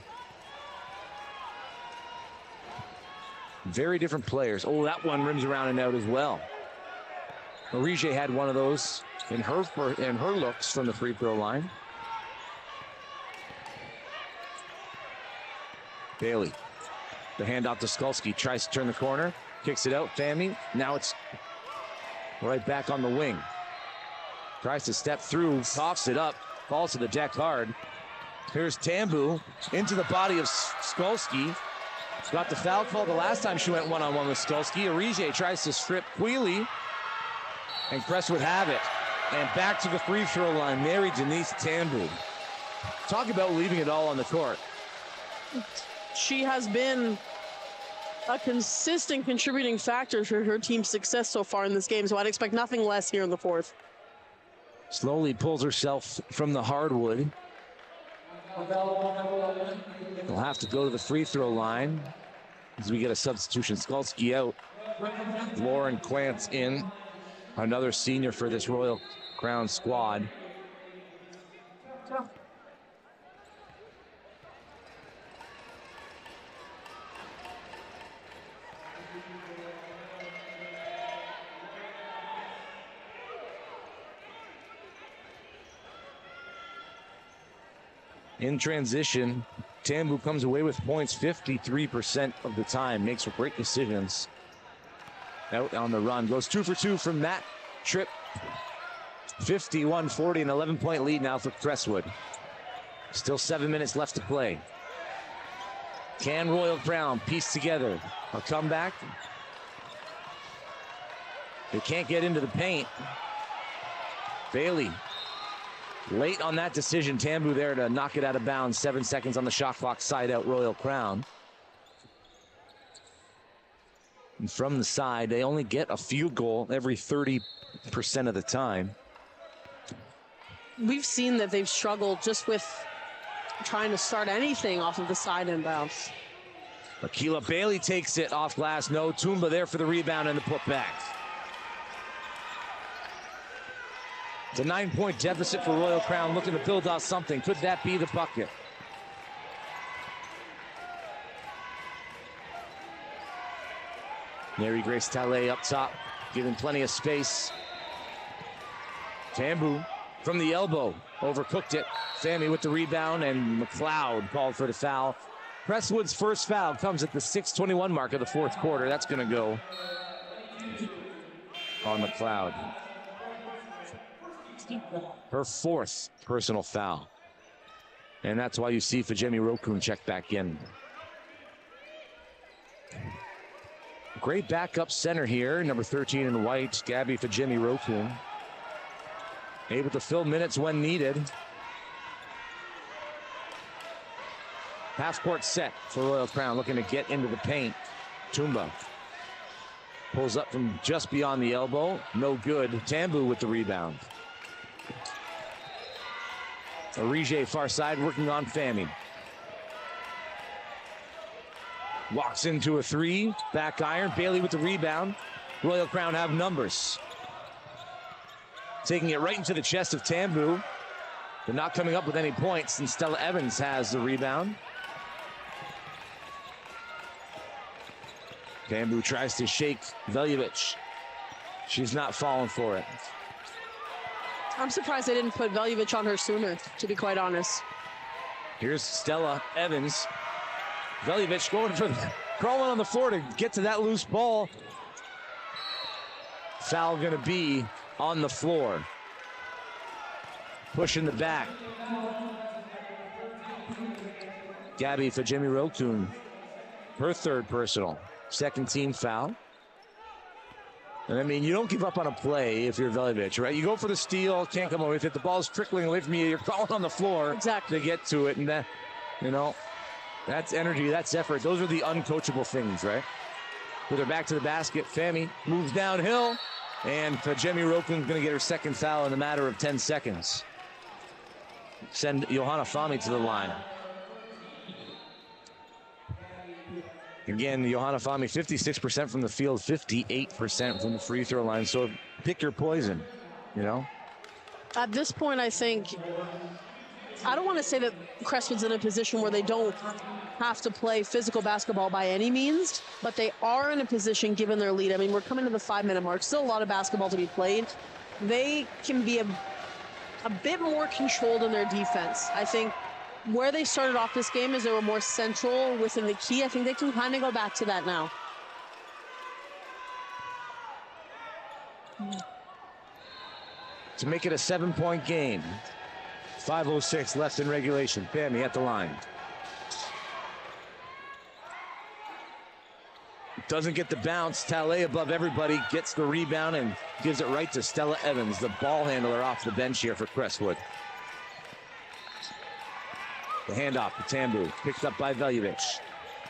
Speaker 1: Very different players. Oh, that one rims around and out as well. Arije had one of those in her looks from the free throw line. Bailey. The handoff to Skulski. Tries to turn the corner. Kicks it out. Fami. Now it's right back on the wing. Tries to step through. Coughs it up. Falls to the deck hard. Here's Tambu into the body of Skulski. Got the foul call the last time she went one-on-one with Skulski. Arije tries to strip Quealy. And Crestwood have it. And back to the free throw line. Mary Denise Tambu. Talk about leaving it all on the court.
Speaker 2: She has been a consistent contributing factor for her team's success so far in this game, so I'd expect nothing less here in the fourth.
Speaker 1: Slowly pulls herself from the hardwood. They'll have to go to the free throw line as we get a substitution. Skulski out. Lauren Quantz in. Another senior for this Royal Crown squad. In transition, Tambu comes away with points 53% of the time, makes great decisions. Out on the run, goes 2 for 2 from that trip. 51-40, an 11-point lead now for Crestwood. Still 7 minutes left to play. Can Royal Crown piece together a comeback? They can't get into the paint. Bailey. Late on that decision, Tambu there to knock it out of bounds. 7 seconds on the shot clock, side out Royal Crown. And from the side, they only get a field goal every 30% of the time.
Speaker 2: We've seen that they've struggled just with trying to start anything off of the side inbounds.
Speaker 1: Akila Bailey takes it off glass. No, Tumba there for the rebound and the putback. It's a 9-point deficit for Royal Crown, looking to build out something. Could that be the bucket? Mary Grace Talay up top, giving plenty of space. Tambu from the elbow, overcooked it. Fami with the rebound, and McLeod called for the foul. Crestwood's first foul comes at the 6:21 mark of the fourth quarter. That's going to go on McLeod. Her fourth personal foul. And that's why you see Fajemi Rokun check back in. Great backup center here, number 13 in white, Gabby Fajemi Rokun. Able to fill minutes when needed. Half-court set for Royal Crown, looking to get into the paint. Tumba pulls up from just beyond the elbow. No good. Tambu with the rebound. Arije far side working on Fami. Walks into a three. Back iron. Bailey with the rebound. Royal Crown have numbers. Taking it right into the chest of Tambu. But not coming up with any points. And Stella Evans has the rebound. Tambu tries to shake Veljovic. She's not falling for it.
Speaker 2: I'm surprised they didn't put Veljovic on her sooner, to be quite honest.
Speaker 1: Here's Stella Evans. Veljovic going for crawling on the floor to get to that loose ball. Foul going to be on the floor. Pushing the back. Gabby Fajemi-Rokun, her third personal. Second team foul. And I mean, you don't give up on a play if you're Veljovic, right? You go for the steal, can't come away with it. The ball's trickling away from you. You're crawling on the floor to get to it. And that, you know, that's energy, that's effort. Those are the uncoachable things, right? With her back to the basket, Fami moves downhill. And Fajemi-Rokun going to get her second foul in a matter of 10 seconds. Send Johanna Fami to the line. Again, Johanna Fami, 56% from the field, 58% from the free throw line. So pick your poison, you know?
Speaker 2: At this point, I think, I don't want to say that Crestwood's in a position where they don't have to play physical basketball by any means, but they are in a position, given their lead. I mean, we're coming to the 5-minute mark. Still a lot of basketball to be played. They can be a bit more controlled in their defense. I think where they started off this game is they were more central within the key. I think they can kind of go back to that now.
Speaker 1: To make it a 7-point game. 5:06 left in regulation. Fami at the line. Doesn't get the bounce. Talley above everybody, gets the rebound and gives it right to Stella Evans, the ball handler off the bench here for Crestwood. The handoff to Tambu, picked up by Veljovic.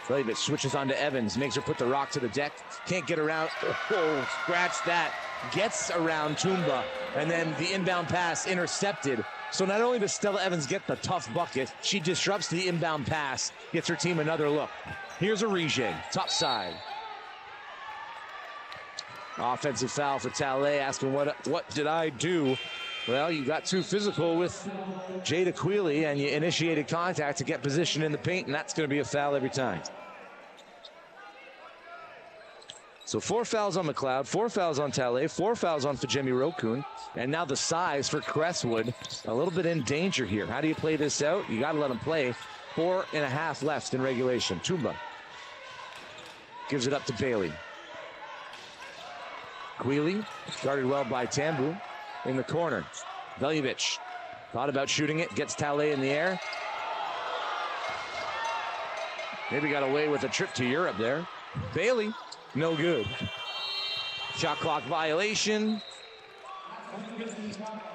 Speaker 1: Veljovic switches on to Evans, makes her put the rock to the deck. Can't get around. Oh, scratch that. Gets around Tumba, and then the inbound pass intercepted. So not only does Stella Evans get the tough bucket, she disrupts the inbound pass, gets her team another look. Here's Arije, top side. Offensive foul for Talley, asking what did I do? Well, you got too physical with Jada Quealy and you initiated contact to get position in the paint, and that's going to be a foul every time. So 4 fouls on McLeod, 4 fouls on Talley, 4 fouls on Fajemi-Rokun, and now the size for Crestwood a little bit in danger here. How do you play this out? You got to let them play. 4.5 left in regulation. Tumba gives it up to Bailey. Quealy guarded well by Tambu in the corner. Veljovic thought about shooting it, gets Talley in the air. Maybe got away with a trip to Europe there. Bailey, no good. Shot clock violation.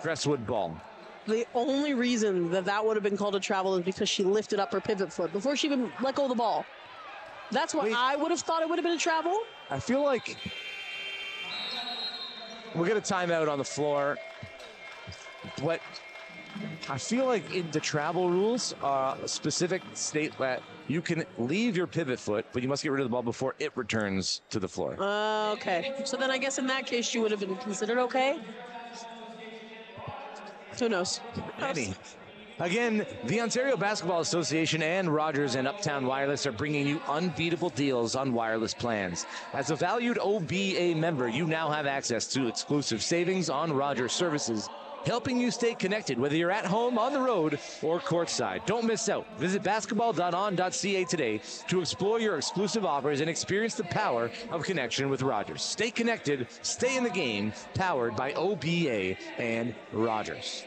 Speaker 1: Crestwood ball.
Speaker 2: The only reason that would have been called a travel is because she lifted up her pivot foot before she even let go of the ball. That's what I would have thought it would have been a travel.
Speaker 1: I feel like we'll get a timeout on the floor, but I feel like in the travel rules, specific state that you can leave your pivot foot, but you must get rid of the ball before it returns to the floor.
Speaker 2: Okay. So then I guess in that case, she would have been considered okay. Who knows?
Speaker 1: Again, the Ontario Basketball Association and Rogers and Uptown Wireless are bringing you unbeatable deals on wireless plans. As a valued OBA member, you now have access to exclusive savings on Rogers services, helping you stay connected whether you're at home, on the road, or courtside. Don't miss out. Visit basketball.on.ca today to explore your exclusive offers and experience the power of connection with Rogers. Stay connected, stay in the game, powered by OBA and Rogers.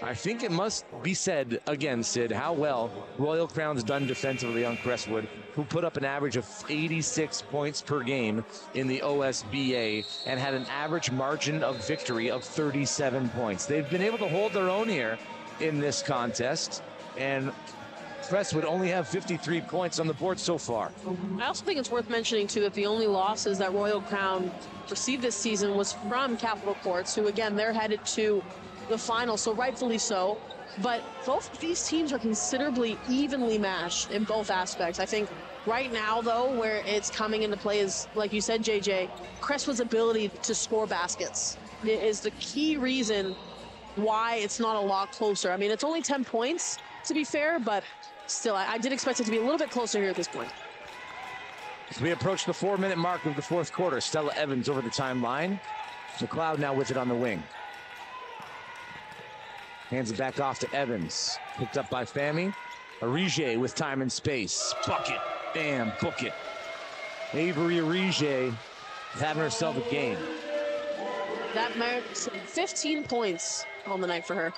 Speaker 1: I think it must be said again, Sid, how well Royal Crown's done defensively on Crestwood, who put up an average of 86 points per game in the OSBA and had an average margin of victory of 37 points. They've been able to hold their own here in this contest, and Crestwood only have 53 points on the board so far.
Speaker 2: I also think it's worth mentioning, too, that the only losses that Royal Crown received this season was from Capital Courts, who, again, they're headed to the final, so rightfully so. But both of these teams are considerably evenly matched in both aspects. I think right now, though, where it's coming into play is, like you said, JJ, Crestwood's ability to score baskets is the key reason why it's not a lot closer. I mean, it's only 10 points, to be fair, but still, I did expect it to be a little bit closer here at this point.
Speaker 1: As we approach the 4-minute mark of the fourth quarter, Stella Evans over the timeline. McLeod now with it on the wing. Hands it back off to Evans. Picked up by Fami. Arige with time and space. Bucket. Bam. Book it. Avery Arige having herself a game.
Speaker 2: That marks 15 points on the night for her.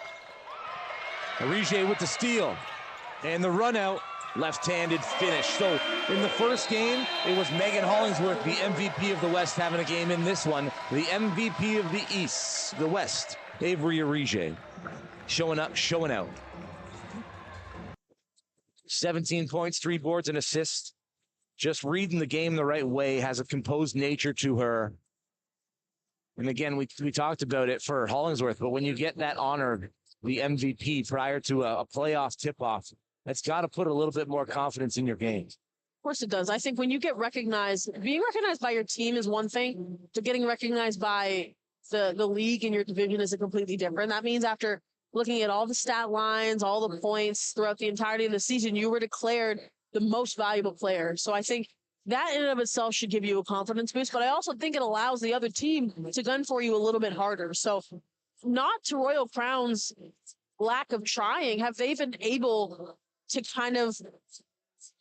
Speaker 1: Arige with the steal. And the run out. Left-handed finish. So in the first game, it was Megan Hollingsworth, the MVP of the West, having a game. In this one, the MVP of the East, the West, Avery Arige. Showing up, showing out. 17 points, 3 boards, and assists. Just reading the game the right way, has a composed nature to her. And again, we talked about it for Hollingsworth, but when you get that honor, the MVP, prior to a playoff tip-off, that's got to put a little bit more confidence in your game.
Speaker 2: Of course it does. I think when you get recognized, being recognized by your team is one thing, but getting recognized by the league and your division is a completely different. That means after looking at all the stat lines, all the points throughout the entirety of the season, you were declared the most valuable player. So I think that in and of itself should give you a confidence boost, but I also think it allows the other team to gun for you a little bit harder. So not to Royal Crown's lack of trying, have they been able to kind of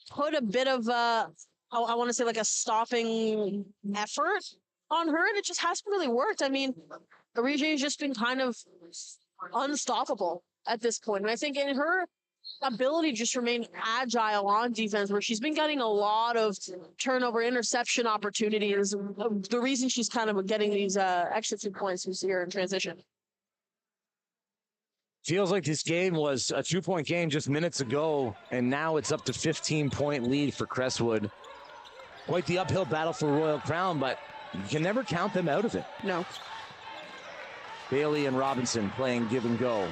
Speaker 2: put a bit of I want to say like a stopping effort on her, and it just hasn't really worked. I mean, Arige has just been kind of unstoppable at this point. And I think in her ability to just remain agile on defense, where she's been getting a lot of turnover interception opportunities, the reason she's kind of getting these extra 2 points we see here in transition.
Speaker 1: Feels like this game was a 2-point game just minutes ago, and now it's up to 15-point lead for Crestwood. Quite the uphill battle for Royal Crown, but you can never count them out of it.
Speaker 2: No.
Speaker 1: Bailey and Robinson playing give and go.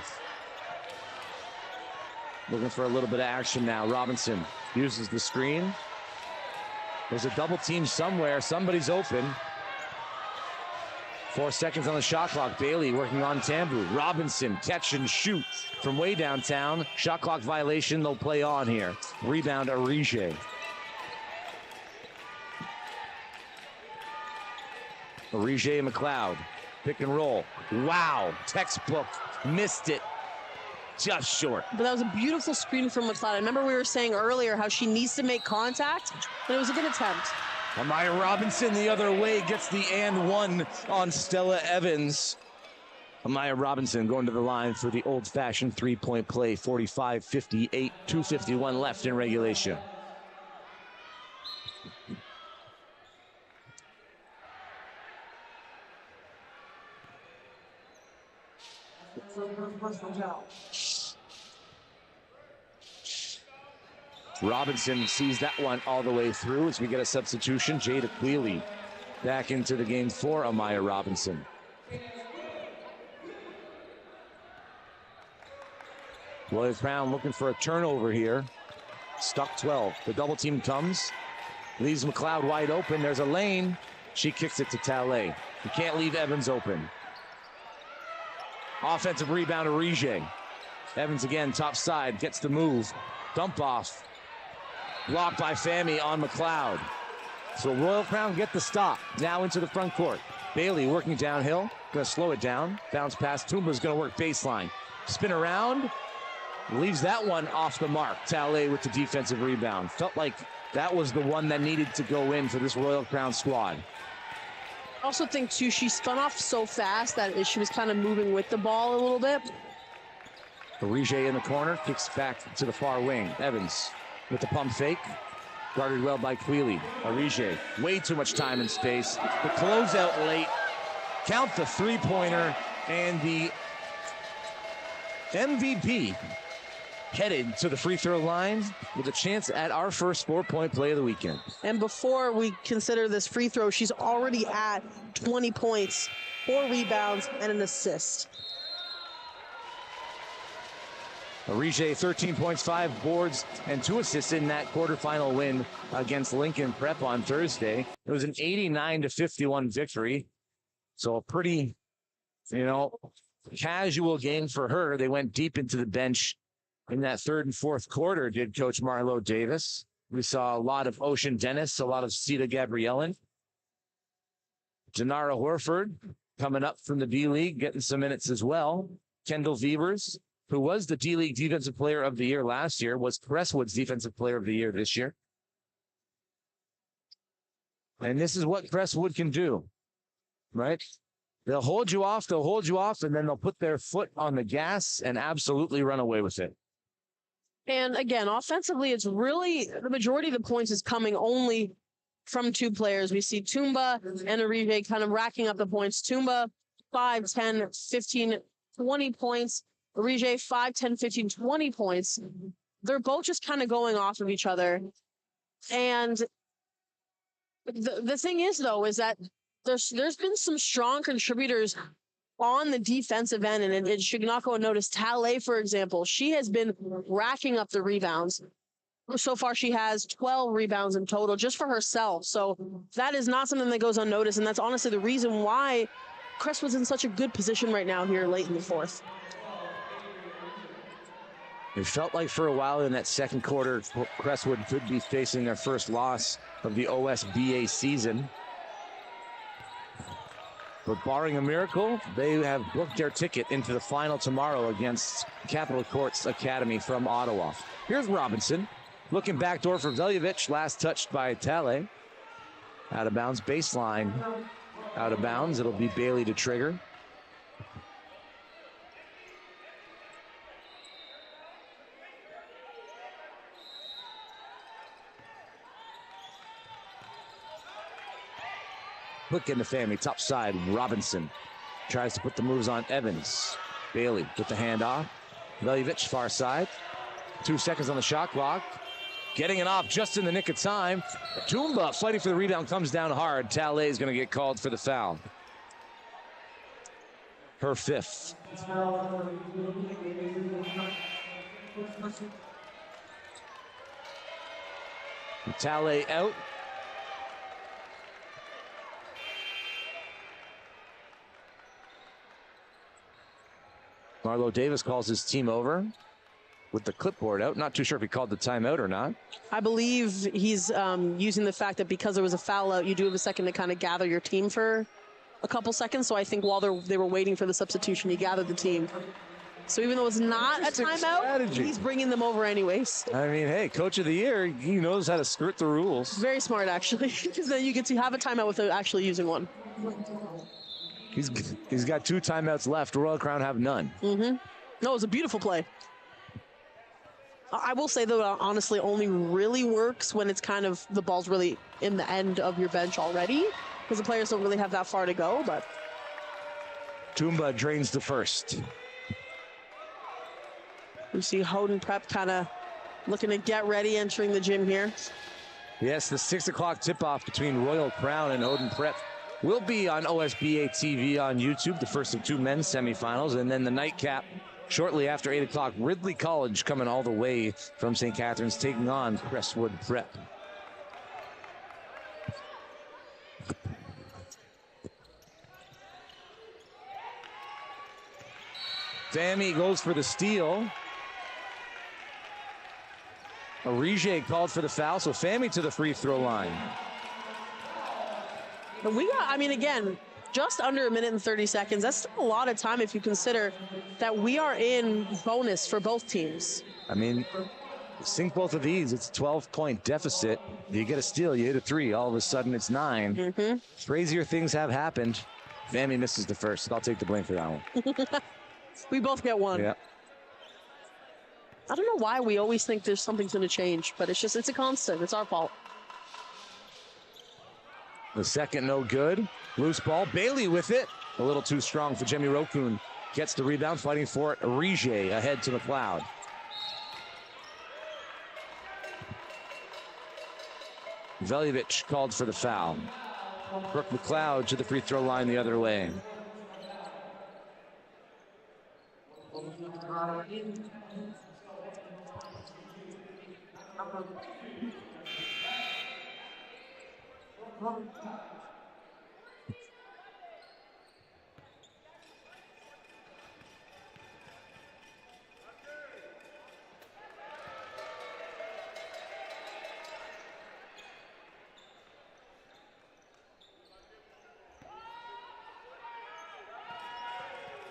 Speaker 1: Looking for a little bit of action now. Robinson uses the screen. There's a double team somewhere. Somebody's open. 4 seconds on the shot clock. Bailey working on Tambu. Robinson catch and shoot from way downtown. Shot clock violation. They'll play on here. Rebound Arige. Arige and McLeod. Pick and roll. Wow. Textbook. Missed it. Just short.
Speaker 2: But that was a beautiful screen from McLeod. I remember we were saying earlier how she needs to make contact, but it was a good attempt.
Speaker 1: Amaya Robinson the other way gets the and one on Stella Evans. Amaya Robinson going to the line for the old-fashioned three-point play. 45-58, 2:51 left in regulation. Robinson sees that one all the way through as we get a substitution. Jada Quealy back into the game for Amaya Robinson. Royal Crown looking for a turnover here. Stuck 12. The double team comes. Leaves McLeod wide open. There's a lane. She kicks it to Talley. You can't leave Evans open. Offensive rebound, Arige. Evans again, top side, gets the move. Dump off. Blocked by Fami on McLeod. So Royal Crown get the stop. Now into the front court. Bailey working downhill. Gonna slow it down. Bounce pass. Toomba's gonna work baseline. Spin around. Leaves that one off the mark. Talley with the defensive rebound. Felt like that was the one that needed to go in for this Royal Crown squad.
Speaker 2: I also think, too, she spun off so fast that she was kind of moving with the ball a little bit.
Speaker 1: Orige in the corner, kicks back to the far wing. Evans with the pump fake. Guarded well by Quealy. Orige, way too much time and space. The closeout late. Count the three-pointer, and the MVP headed to the free throw line with a chance at our first 4-point play of the weekend.
Speaker 2: And before we consider this free throw, she's already at 20 points, 4 rebounds, and an assist.
Speaker 1: Orige, 13 points, 5 boards, and 2 assists in that quarterfinal win against Lincoln Prep on Thursday. It was an 89-51 victory. So a pretty, casual game for her. They went deep into the bench in that third and fourth quarter, did Coach Marlo Davis. We saw a lot of Ocean Dennis, a lot of Sita Gabriellen. Janara Horford coming up from the D-League, getting some minutes as well. Kendall Vevers, who was the D-League Defensive Player of the Year last year, was Crestwood's Defensive Player of the Year this year. And this is what Crestwood can do, right? They'll hold you off, and then they'll put their foot on the gas and absolutely run away with it.
Speaker 2: And again, offensively, it's really the majority of the points is coming only from 2 players. We see Tumba and Orige kind of racking up the points. Tumba, 5, 10, 15, 20 points. Orige, 5, 10, 15, 20 points. They're both just kind of going off of each other. And the thing is, though, is that there's been some strong contributors on the defensive end, and it should not go unnoticed. Talley, for example, she has been racking up the rebounds. So far, she has 12 rebounds in total just for herself. So that is not something that goes unnoticed, and that's honestly the reason why Crestwood's in such a good position right now here late in the fourth.
Speaker 1: It felt like for a while in that second quarter, Crestwood could be facing their first loss of the OSBA season. But barring a miracle, they have booked their ticket into the final tomorrow against Capital Courts Academy from Ottawa. Here's Robinson. Looking backdoor for Veljovic. Last touched by Talley. Out of bounds. Baseline. Out of bounds. It'll be Bailey to trigger. Quick into Family, top side, Robinson tries to put the moves on Evans. Bailey with the handoff. Veljovic, far side. 2 seconds on the shot clock. Getting it off just in the nick of time. Tumba fighting for the rebound, comes down hard. Talley is going to get called for the foul. Her 5th. Talley out. Marlo Davis calls his team over with the clipboard out. Not too sure if he called the timeout or not.
Speaker 2: I believe he's using the fact that because there was a foul out, you do have a second to kind of gather your team for a couple seconds. So I think while they were waiting for the substitution, he gathered the team. So even though it's not a timeout, he's bringing them over anyways.
Speaker 1: I mean, hey, Coach of the Year, he knows how to skirt the rules.
Speaker 2: Very smart, actually, because then you get to have a timeout without actually using one.
Speaker 1: He's got 2 timeouts left. Royal Crown have none.
Speaker 2: Mm-hmm. No, it was a beautiful play. I will say, though, it honestly only really works when it's kind of the ball's really in the end of your bench already, because the players don't really have that far to go. But
Speaker 1: Tumba drains the first.
Speaker 2: We see Houghton Prep kind of looking to get ready, entering the gym here.
Speaker 1: Yes, the 6 o'clock tip-off between Royal Crown and Houghton Prep will be on OSBA TV on YouTube, the first of 2 men's semifinals, and then the nightcap shortly after 8 o'clock. Ridley College coming all the way from St. Catharines, taking on Crestwood Prep. Fami goes for the steal. Orige called for the foul, so Fami to the free throw line.
Speaker 2: We got, I mean, again, just under 1 minute and 30 seconds. That's still a lot of time if you consider that we are in bonus for both teams.
Speaker 1: I mean, sink both of these, it's a 12-point deficit. You get a steal, you hit a 3. All of a sudden, it's 9.
Speaker 2: Mm-hmm.
Speaker 1: Crazier things have happened. Fami misses the first. I'll take the blame for that one.
Speaker 2: We both get one.
Speaker 1: Yeah.
Speaker 2: I don't know why we always think there's something's going to change, but it's a constant. It's our fault.
Speaker 1: The second, no good. Loose ball. Bailey with it. A little too strong for Jemmy Rokun. Gets the rebound, fighting for it. Rige ahead to McLeod. Veljovic called for the foul. Brooke McLeod to the free throw line the other way.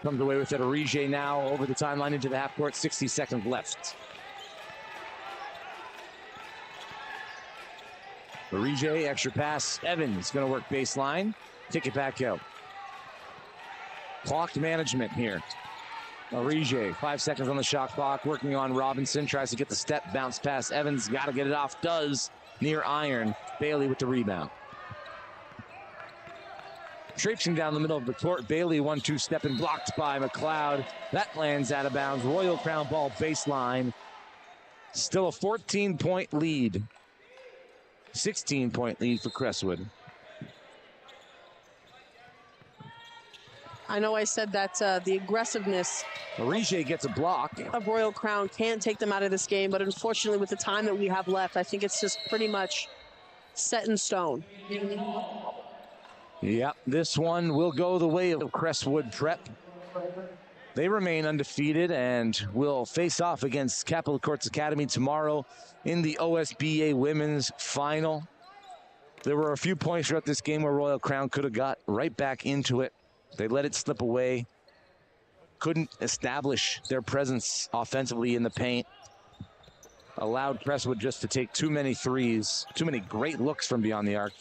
Speaker 1: Comes away with it. Rige now over the timeline into the half court. 60 seconds left. Rige, extra pass. Evans going to work baseline. Kick it back out. Clock management here. Rige, 5 seconds on the shot clock. Working on Robinson. Tries to get the step. Bounce pass. Evans got to get it off. Does. Near iron. Bailey with the rebound. Traipsing down the middle of the court. Bailey 1-2 step and blocked by McLeod. That lands out of bounds. Royal Crown ball baseline. Still a 14-point lead. 16-point lead for Crestwood.
Speaker 2: I know I said that the aggressiveness
Speaker 1: Rige gets a block
Speaker 2: of Royal Crown can't take them out of this game, but unfortunately with the time that we have left, I think it's just pretty much set in stone.
Speaker 1: Yep, this one will go the way of Crestwood Prep. They remain undefeated and will face off against Capitol Courts Academy tomorrow in the OSBA Women's Final. There were a few points throughout this game where Royal Crown could have got right back into it. They let it slip away. Couldn't establish their presence offensively in the paint. Allowed Crestwood just to take too many threes, too many great looks from beyond the arc,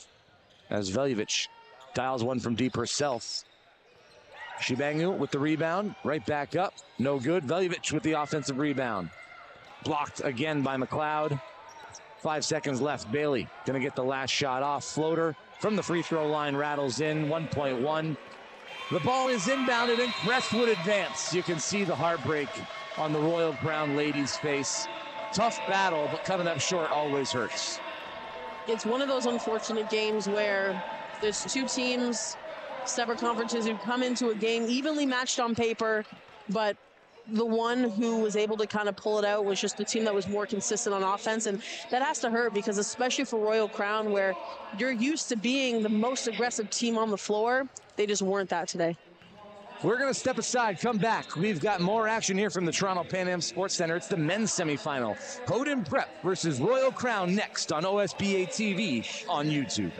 Speaker 1: as Veljovic dials one from deep herself. Shibangu with the rebound, right back up, no good. Veljovic with the offensive rebound. Blocked again by McLeod. 5 seconds left. Bailey gonna get the last shot off. Floater from the free throw line, rattles in. 1.1. The ball is inbounded and Crestwood advance. You can see the heartbreak on the Royal Crown ladies' face. Tough battle, but coming up short always hurts.
Speaker 2: It's one of those unfortunate games where there's two teams, separate conferences, who come into a game evenly matched on paper, but the one who was able to kind of pull it out was just the team that was more consistent on offense, and that has to hurt because especially for Royal Crown, where you're used to being the most aggressive team on the floor, they just weren't that today.
Speaker 1: We're going to step aside, come back. We've got more action here from the Toronto Pan Am Sports Center. It's the men's semifinal. Hoden Prep versus Royal Crown next on OSBA TV on YouTube.